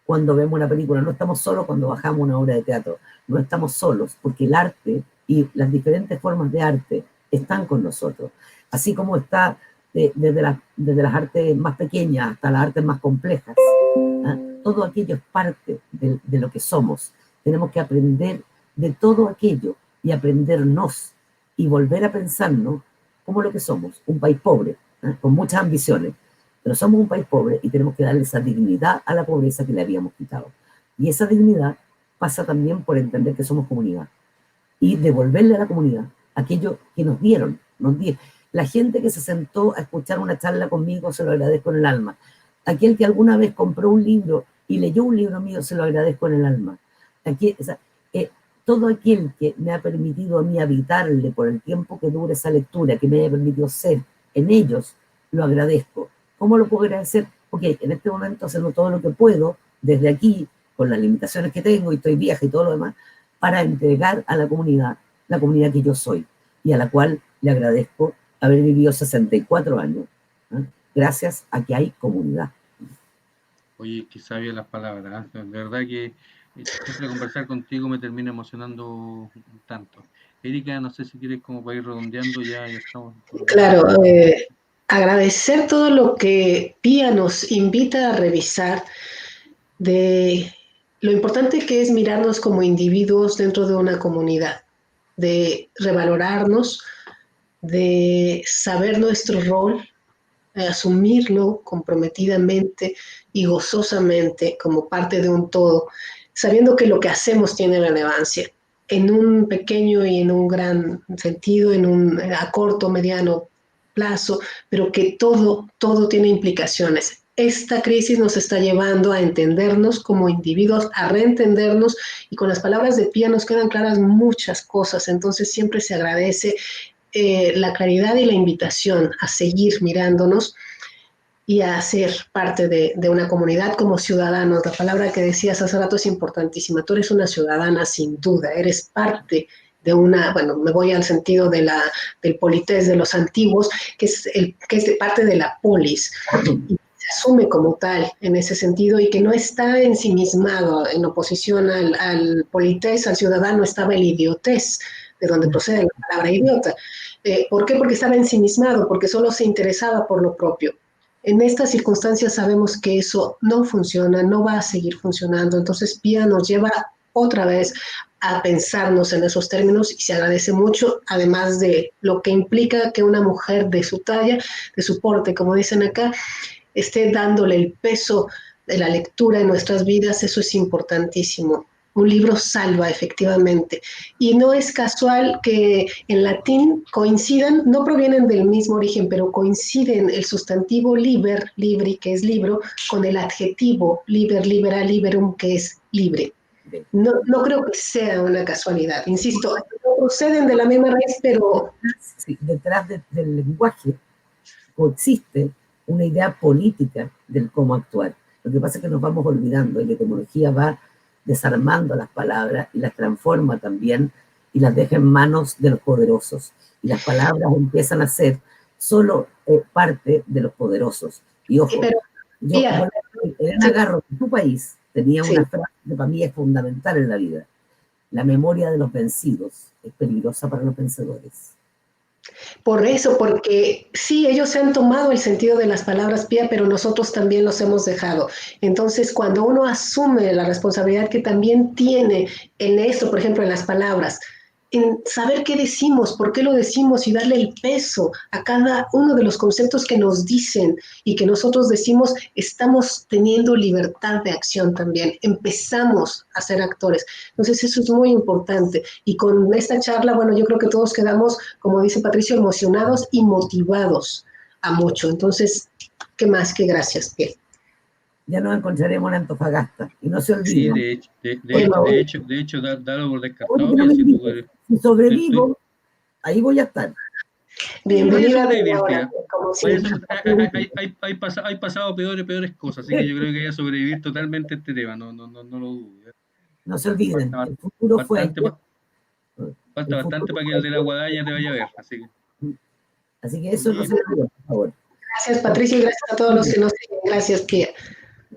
cuando vemos una película, no estamos solos cuando bajamos una obra de teatro, no estamos solos, porque el arte y las diferentes formas de arte están con nosotros. Así como está desde las artes más pequeñas hasta las artes más complejas. ¿Ah? Todo aquello es parte de lo que somos. Tenemos que aprender de todo aquello y aprendernos y volver a pensarnos como lo que somos, un país pobre, con muchas ambiciones, pero somos un país pobre y tenemos que darle esa dignidad a la pobreza que le habíamos quitado. Y esa dignidad pasa también por entender que somos comunidad y devolverle a la comunidad aquello que nos dieron. La gente que se sentó a escuchar una charla conmigo, se lo agradezco en el alma. Aquel que alguna vez compró un libro y leyó un libro mío, se lo agradezco en el alma. Todo aquel que me ha permitido a mí habitarle por el tiempo que dure esa lectura, que me haya permitido ser en ellos, lo agradezco. ¿Cómo lo puedo agradecer? Porque en este momento haciendo todo lo que puedo, desde aquí, con las limitaciones que tengo, y estoy vieja y todo lo demás, para entregar a la comunidad que yo soy, y a la cual le agradezco haber vivido 64 años, ¿eh? Gracias a que hay comunidad. Oye, qué sabias las palabras, ¿eh? De verdad que siempre conversar contigo me termina emocionando un tanto. Erika, no sé si quieres como para ir redondeando, ya estamos por Claro, terminar. agradecer todo lo que Pía nos invita a revisar de lo importante que es mirarnos como individuos dentro de una comunidad, de revalorarnos, de saber nuestro rol, asumirlo comprometidamente y gozosamente como parte de un todo, sabiendo que lo que hacemos tiene relevancia en un pequeño y en un gran sentido, a corto, mediano plazo, pero que todo tiene implicaciones. Esta crisis nos está llevando a entendernos como individuos, a reentendernos, y con las palabras de Pía nos quedan claras muchas cosas, entonces siempre se agradece la claridad y la invitación a seguir mirándonos y a ser parte de una comunidad como ciudadanos. La palabra que decías hace rato es importantísima. Tú eres una ciudadana sin duda, eres parte de una, bueno, me voy al sentido del polités de los antiguos, que es de parte de la polis. Y se asume como tal en ese sentido y que no está ensimismado en oposición al polités, al ciudadano, estaba el idiotés, de donde procede la palabra idiota. ¿Por qué? Porque estaba ensimismado, porque solo se interesaba por lo propio. En estas circunstancias sabemos que eso no funciona, no va a seguir funcionando. Entonces, Pía nos lleva otra vez a pensarnos en esos términos y se agradece mucho, además de lo que implica que una mujer de su talla, de su porte, como dicen acá, esté dándole el peso de la lectura en nuestras vidas. Eso es importantísimo. Un libro salva, efectivamente. Y no es casual que en latín coincidan, no provienen del mismo origen, pero coinciden el sustantivo liber, libri, que es libro, con el adjetivo liber, libera, liberum, que es libre. No creo que sea una casualidad. Insisto, no proceden de la misma raíz, pero... Sí, detrás del lenguaje coexiste una idea política del cómo actuar. Lo que pasa es que nos vamos olvidando y la etimología va desarmando las palabras y las transforma también y las deja en manos de los poderosos. Y las palabras empiezan a ser solo parte de los poderosos. Y ojo, pero, Elena Garro, en tu país, tenía sí. una frase que para mí es fundamental en la vida. La memoria de los vencidos es peligrosa para los vencedores. Por eso, porque sí, ellos se han tomado el sentido de las palabras, Pía, pero nosotros también los hemos dejado. Entonces, cuando uno asume la responsabilidad que también tiene en esto, por ejemplo, en las palabras, en saber qué decimos, por qué lo decimos y darle el peso a cada uno de los conceptos que nos dicen y que nosotros decimos, estamos teniendo libertad de acción también, empezamos a ser actores. Entonces eso es muy importante. Y con esta charla, bueno, yo creo que todos quedamos, como dice Patricio, emocionados y motivados a mucho. Entonces, ¿qué más? Qué gracias, Piel. Ya nos encontraremos en Antofagasta. Y no se Sí, olviden. de hecho, dalo por descartado, Pía, si tú eres. Si sobrevivo, ahí voy a estar. Vaya a Bienvenida sobrevivir, ahora, Pía. como siempre. Hay pasado peores cosas, así que yo creo que hay que sobrevivir totalmente a este tema, no lo dudo. No se olviden, Falta el futuro fue bastante, ayer. falta El bastante futuro para que fue el de la ayer. guadaña te vaya a ver, así que. Así que eso no Oye, se olviden, por favor. Gracias, Patricio, y gracias a todos los que nos siguen. Gracias, Pía.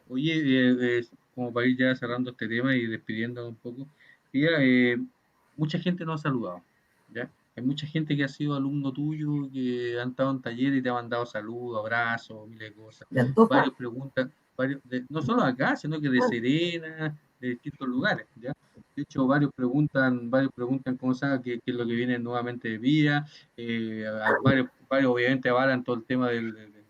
oye, como para ir ya cerrando este tema y despidiendo un poco, Pía, mucha gente nos ha saludado, ¿ya? hay mucha gente que ha sido alumno tuyo, que han estado en taller y te ha mandado saludos, abrazos, miles de cosas. ¿De Antofa? Varios preguntan, no solo acá, sino que de Ah, Serena, de distintos lugares, ¿ya? De hecho, varios preguntan cómo sabe qué es lo que viene nuevamente de Vía. Varios obviamente avalan todo el tema de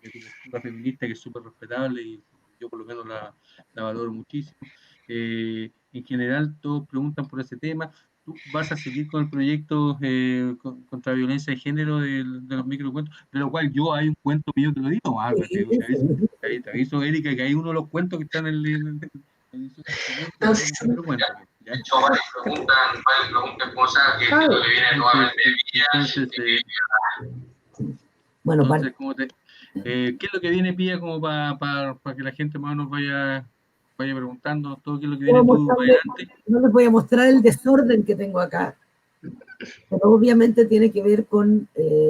tu postura feminista, que es súper respetable y yo por lo menos la valoro muchísimo. En general, todos preguntan por ese tema. ¿Tú vas a seguir con el proyecto contra violencia de género de los microcuentos? De lo cual yo hay un cuento mío que lo digo, Álvaro, sí, sí. te aviso, Erika, que hay uno de los cuentos que están en la edición siguiente No, de sí, los sí. microcuentos. ¿Ya? De hecho, varios preguntan cosas que Ah, lo que viene nuevamente de Pía. Bueno, Entonces, ¿qué es lo que viene, Pía, como para que la gente más o menos vaya preguntando todo qué es lo que viene tú para adelante? no les voy a mostrar el desorden que tengo acá, pero obviamente tiene que ver con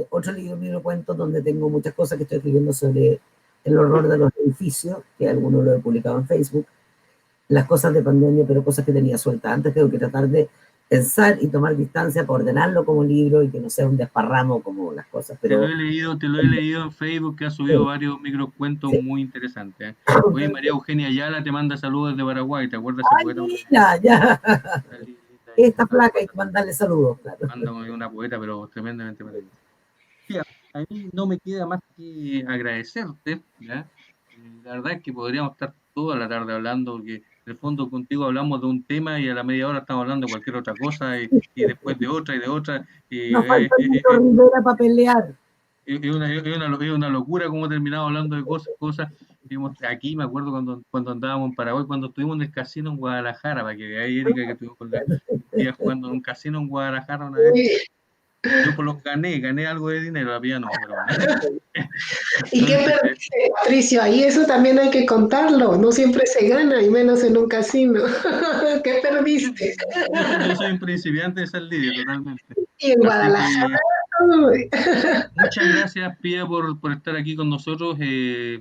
otro libro cuentos donde tengo muchas cosas que estoy escribiendo sobre el horror de los edificios, que algunos lo he publicado en Facebook, las cosas de pandemia, pero cosas que tenía sueltas antes. Tengo que tratar de pensar y tomar distancia para ordenarlo como libro y que no sea un desparramo como las cosas, pero Te lo he leído en Facebook, que ha subido varios microcuentos sí. muy interesantes. Oye, María Eugenia Ayala te manda saludos desde Paraguay, ¿te acuerdas ese Ay, poeta? mira, ya, Una linda ahí, esta placa hay que mandarle saludos, claro. manda una poeta, pero tremendamente maravillosa. Sí, a mí no me queda más que agradecerte, ¿ya? La verdad es que podríamos estar toda la tarde hablando, porque en el fondo contigo hablamos de un tema y a la media hora estamos hablando de cualquier otra cosa y después de otra y de otra. Y, Nos falta el Nito Rivera para pelear. es una locura cómo terminamos hablando de cosas. Aquí me acuerdo cuando andábamos en Paraguay, cuando estuvimos en el casino en Guadalajara, para que veáis, Erika, que estuvimos con la tía jugando en un casino en Guadalajara una vez. Yo por lo gané algo de dinero, la vida no, pero bueno. ¿y qué Entonces, perdiste, Patricio? Ahí eso también hay que contarlo. No siempre se gana, y menos en un casino. ¿Qué perdiste? yo soy un principiante de San Lidia, totalmente. Y en Así Guadalajara. que Uy. muchas gracias, Pía, por estar aquí con nosotros.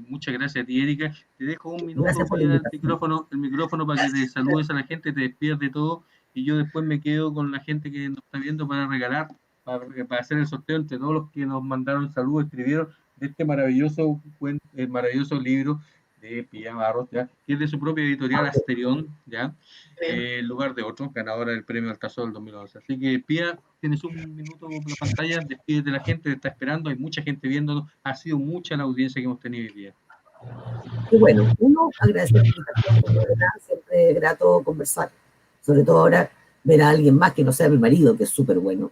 Muchas gracias a ti, Erika. Te dejo un minuto, Gracias por la Pía, invitación. el micrófono para que te saludes a la gente, te despidas de todo y yo después me quedo con la gente que nos está viendo para regalar, para hacer el sorteo entre todos los que nos mandaron saludos, escribieron de este maravilloso libro de Pía Barros, ¿ya? Que es de su propia editorial Asterión, ¿ya? En lugar de otro, ganadora del premio Altazor del 2011. Así que, Pía, tienes un minuto por la pantalla, despídete de la gente, te está esperando, hay mucha gente viéndonos, ha sido mucha la audiencia que hemos tenido hoy día. Y bueno, uno, agradecer la invitación, primero de nada, siempre es grato conversar, sobre todo ahora ver a alguien más que no sea mi marido, que es súper bueno.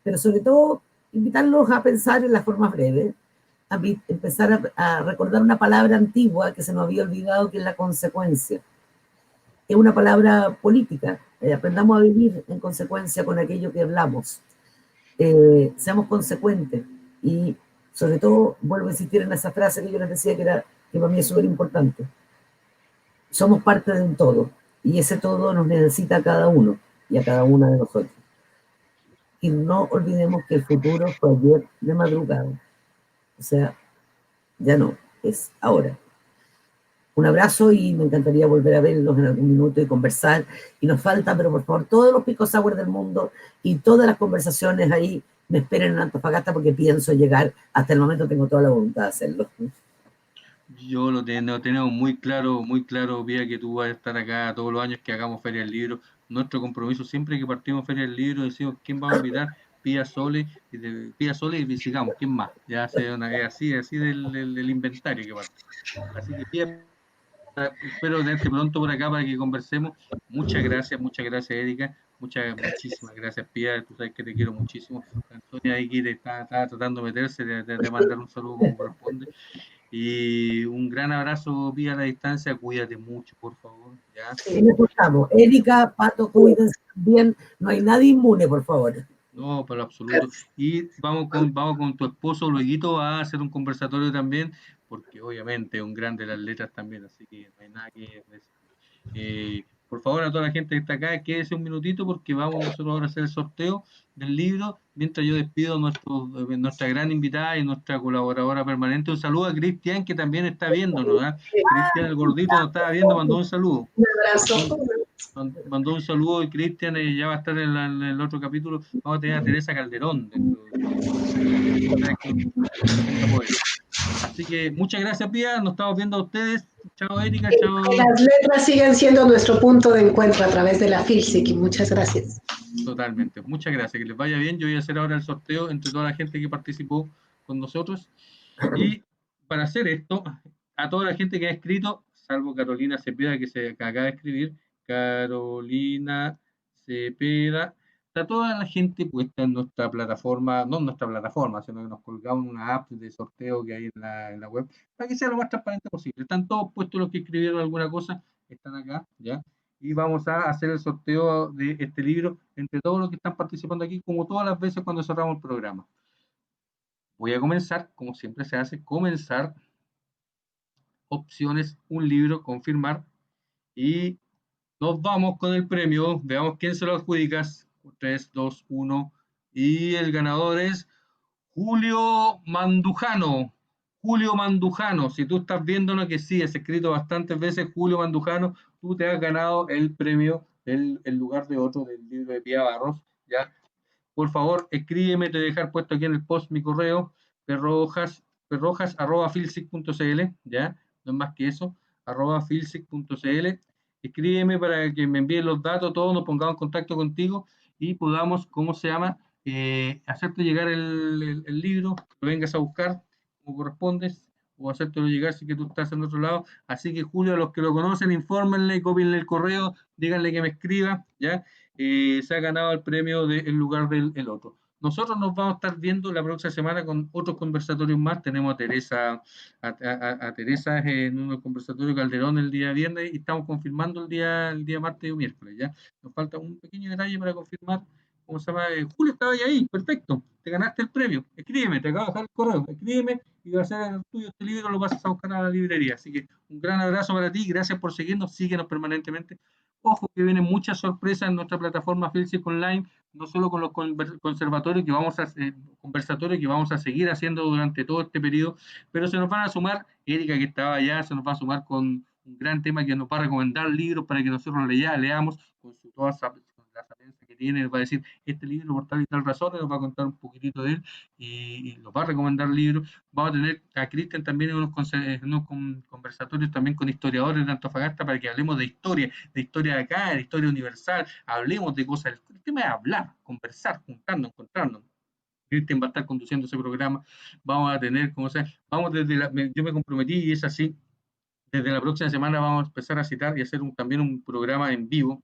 Pero sobre todo, invitarlos a pensar en las formas breves, empezar a recordar una palabra antigua que se nos había olvidado, que es la consecuencia. Es una palabra política. Aprendamos a vivir en consecuencia con aquello que hablamos. Seamos consecuentes y sobre todo vuelvo a insistir en esa frase que yo les decía que para mí es súper importante. Somos parte de un todo y ese todo nos necesita a cada uno y a cada una de nosotros. Y no olvidemos que el futuro fue ayer de madrugada. O sea, ya no, es ahora. Un abrazo y me encantaría volver a verlos en algún minuto y conversar. Y nos falta, pero por favor, todos los picos sour del mundo y todas las conversaciones ahí me esperen en Antofagasta porque pienso llegar. Hasta el momento tengo toda la voluntad de hacerlo. Yo lo tenemos muy claro, Pía, que tú vas a estar acá todos los años que hagamos Feria del Libro. Nuestro compromiso siempre que partimos Feria del Libro decimos quién vamos a invitar, Pía Sole, Pía Sole y sigamos, ¿quién más? Ya es así del inventario que parte. Así que Pía, espero tenerte pronto por acá para que conversemos. Muchas gracias, Erika. Muchísimas gracias, Pía. Tú sabes que te quiero muchísimo. Antonia ahí que te está tratando de meterse, de mandar un saludo como corresponde. Y un gran abrazo, Pía, a la distancia. Cuídate mucho, por favor. ¿Ya? En eso estamos. Erika, Pato, cuídense bien. No hay nadie inmune, por favor. No, por lo absoluto. Y vamos con tu esposo, luego a hacer un conversatorio también, porque obviamente es un grande de las letras también, así que no hay nada que decir. Por favor, a toda la gente que está acá, quédese un minutito porque vamos nosotros ahora a hacer el sorteo del libro, mientras yo despido a nuestra gran invitada y nuestra colaboradora permanente. Un saludo a Cristian, que también está viéndonos. ¿Eh? Cristian, el gordito, nos estaba viendo, mandó un saludo. Un abrazo. Mandó un saludo y Cristian ya va a estar en el otro capítulo. Vamos a tener a Teresa Calderón dentro de Así que muchas gracias, Pía. Nos estamos viendo a ustedes. Chao, Erika. Chao. Las letras siguen siendo nuestro punto de encuentro a través de la FILSIC. Muchas gracias. Totalmente. Muchas gracias. Que les vaya bien. Yo voy a hacer ahora el sorteo entre toda la gente que participó con nosotros. Y para hacer esto, a toda la gente que ha escrito, salvo Carolina Cepeda, que acaba de escribir, Carolina Cepeda, está toda la gente puesta en nuestra plataforma, no en nuestra plataforma, sino que nos colgamos una app de sorteo que hay en la web, para que sea lo más transparente posible. Están todos puestos los que escribieron alguna cosa, están acá, ¿ya? Y vamos a hacer el sorteo de este libro entre todos los que están participando aquí, como todas las veces cuando cerramos el programa. Voy a comenzar, como siempre se hace, comenzar, opciones, un libro, confirmar, y nos vamos con el premio. Veamos quién se lo adjudica. 3, 2, 1, y el ganador es Julio Mandujano. Julio Mandujano, si tú estás viéndolo, que sí, es escrito bastantes veces Julio Mandujano, tú te has ganado el premio, el lugar de otro del libro de Pía Barros, ¿ya? Por favor, escríbeme, te voy a dejar puesto aquí en el post mi correo, perrojas@filsic.cl, ¿ya? No es más que eso, @filsic.cl. Escríbeme para que me envíen los datos, todos nos pongamos en contacto contigo y podamos, ¿cómo se llama? Hacerte llegar el libro, lo vengas a buscar como correspondes, o hacértelo llegar si que tú estás en otro lado. Así que, Julio, a los que lo conocen, infórmenle, cópienle el correo, díganle que me escriba, ¿ya? Se ha ganado el premio del lugar del otro. Nosotros nos vamos a estar viendo la próxima semana con otros conversatorios más. Tenemos a Teresa, a Teresa en un conversatorio Calderón el día viernes y estamos confirmando el día martes o miércoles. ¿Ya? Nos falta un pequeño detalle para confirmar. ¿Cómo se llama? Julio, estaba ahí, perfecto. Te ganaste el premio. Escríbeme, te acabo de dejar el correo. Escríbeme y va a ser el tuyo este libro, lo vas a buscar a la librería. Así que un gran abrazo para ti. Gracias por seguirnos. Síguenos permanentemente. Ojo que vienen muchas sorpresas en nuestra plataforma FILSIC Online, no solo con los conversatorios que vamos a seguir haciendo durante todo este periodo, pero se nos van a sumar, Erika que estaba allá, se nos va a sumar con un gran tema que nos va a recomendar libros para que nosotros leamos con toda la sapiencia que tiene, nos va a decir este libro por tal y tal razón, nos va a contar un poquitito de él y nos va a recomendar libros. Vamos a tener a Cristian también en unos conversatorios también con historiadores de Antofagasta para que hablemos de historia de acá, de historia universal, hablemos de cosas. El tema es hablar, conversar, juntarnos, encontrarnos. Cristian va a estar conduciendo ese programa. Vamos a tener, como sea, yo me comprometí y es así. Desde la próxima semana vamos a empezar a citar y hacer también un programa en vivo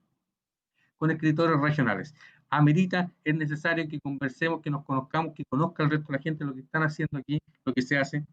con escritores regionales. Amerita, es necesario que conversemos, que nos conozcamos, que conozca el resto de la gente lo que están haciendo aquí, lo que se hace.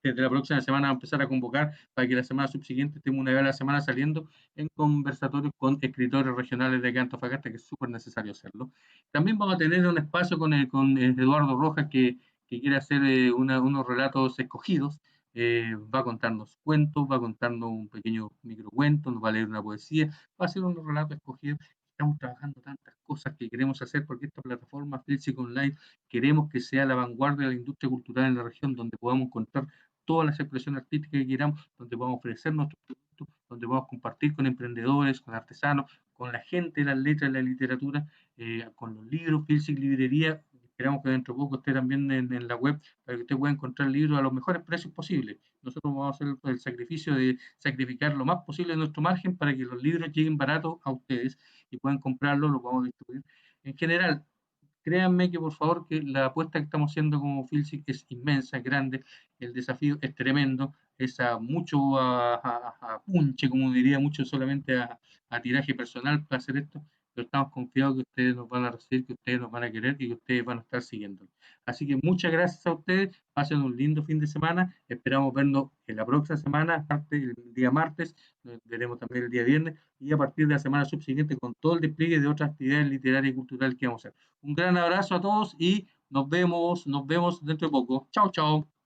Desde la próxima semana vamos a empezar a convocar para que la semana subsiguiente estemos una vez a la semana saliendo en conversatorios con escritores regionales de Antofagasta, que es súper necesario hacerlo. También vamos a tener un espacio con Eduardo Rojas, que quiere hacer unos relatos escogidos. Va a contarnos cuentos, va a contarnos un pequeño microcuento, nos va a leer una poesía, va a hacer unos relatos escogidos. Estamos trabajando tantas cosas que queremos hacer porque esta plataforma FILSIC Online queremos que sea la vanguardia de la industria cultural en la región, donde podamos encontrar todas las expresiones artísticas que queramos, donde podamos ofrecer nuestros productos, donde podamos compartir con emprendedores, con artesanos, con la gente de las letras y la literatura, con los libros, FILSIC Librería. Esperamos que dentro de poco esté también en la web para que usted pueda encontrar libros a los mejores precios posibles. Nosotros vamos a hacer el sacrificio de sacrificar lo más posible de nuestro margen para que los libros lleguen baratos a ustedes y puedan comprarlos, los vamos a distribuir. En general, créanme que por favor que la apuesta que estamos haciendo como FILSIC es inmensa, es grande, el desafío es tremendo, es a mucho a punche, como diría, mucho solamente a tiraje personal para hacer esto, pero estamos confiados que ustedes nos van a recibir, que ustedes nos van a querer y que ustedes van a estar siguiendo. Así que muchas gracias a ustedes, pasen un lindo fin de semana, esperamos vernos en la próxima semana, aparte el día martes, nos veremos también el día viernes y a partir de la semana subsiguiente con todo el despliegue de otras actividades literarias y culturales que vamos a hacer. Un gran abrazo a todos y nos vemos dentro de poco. Chao, chao.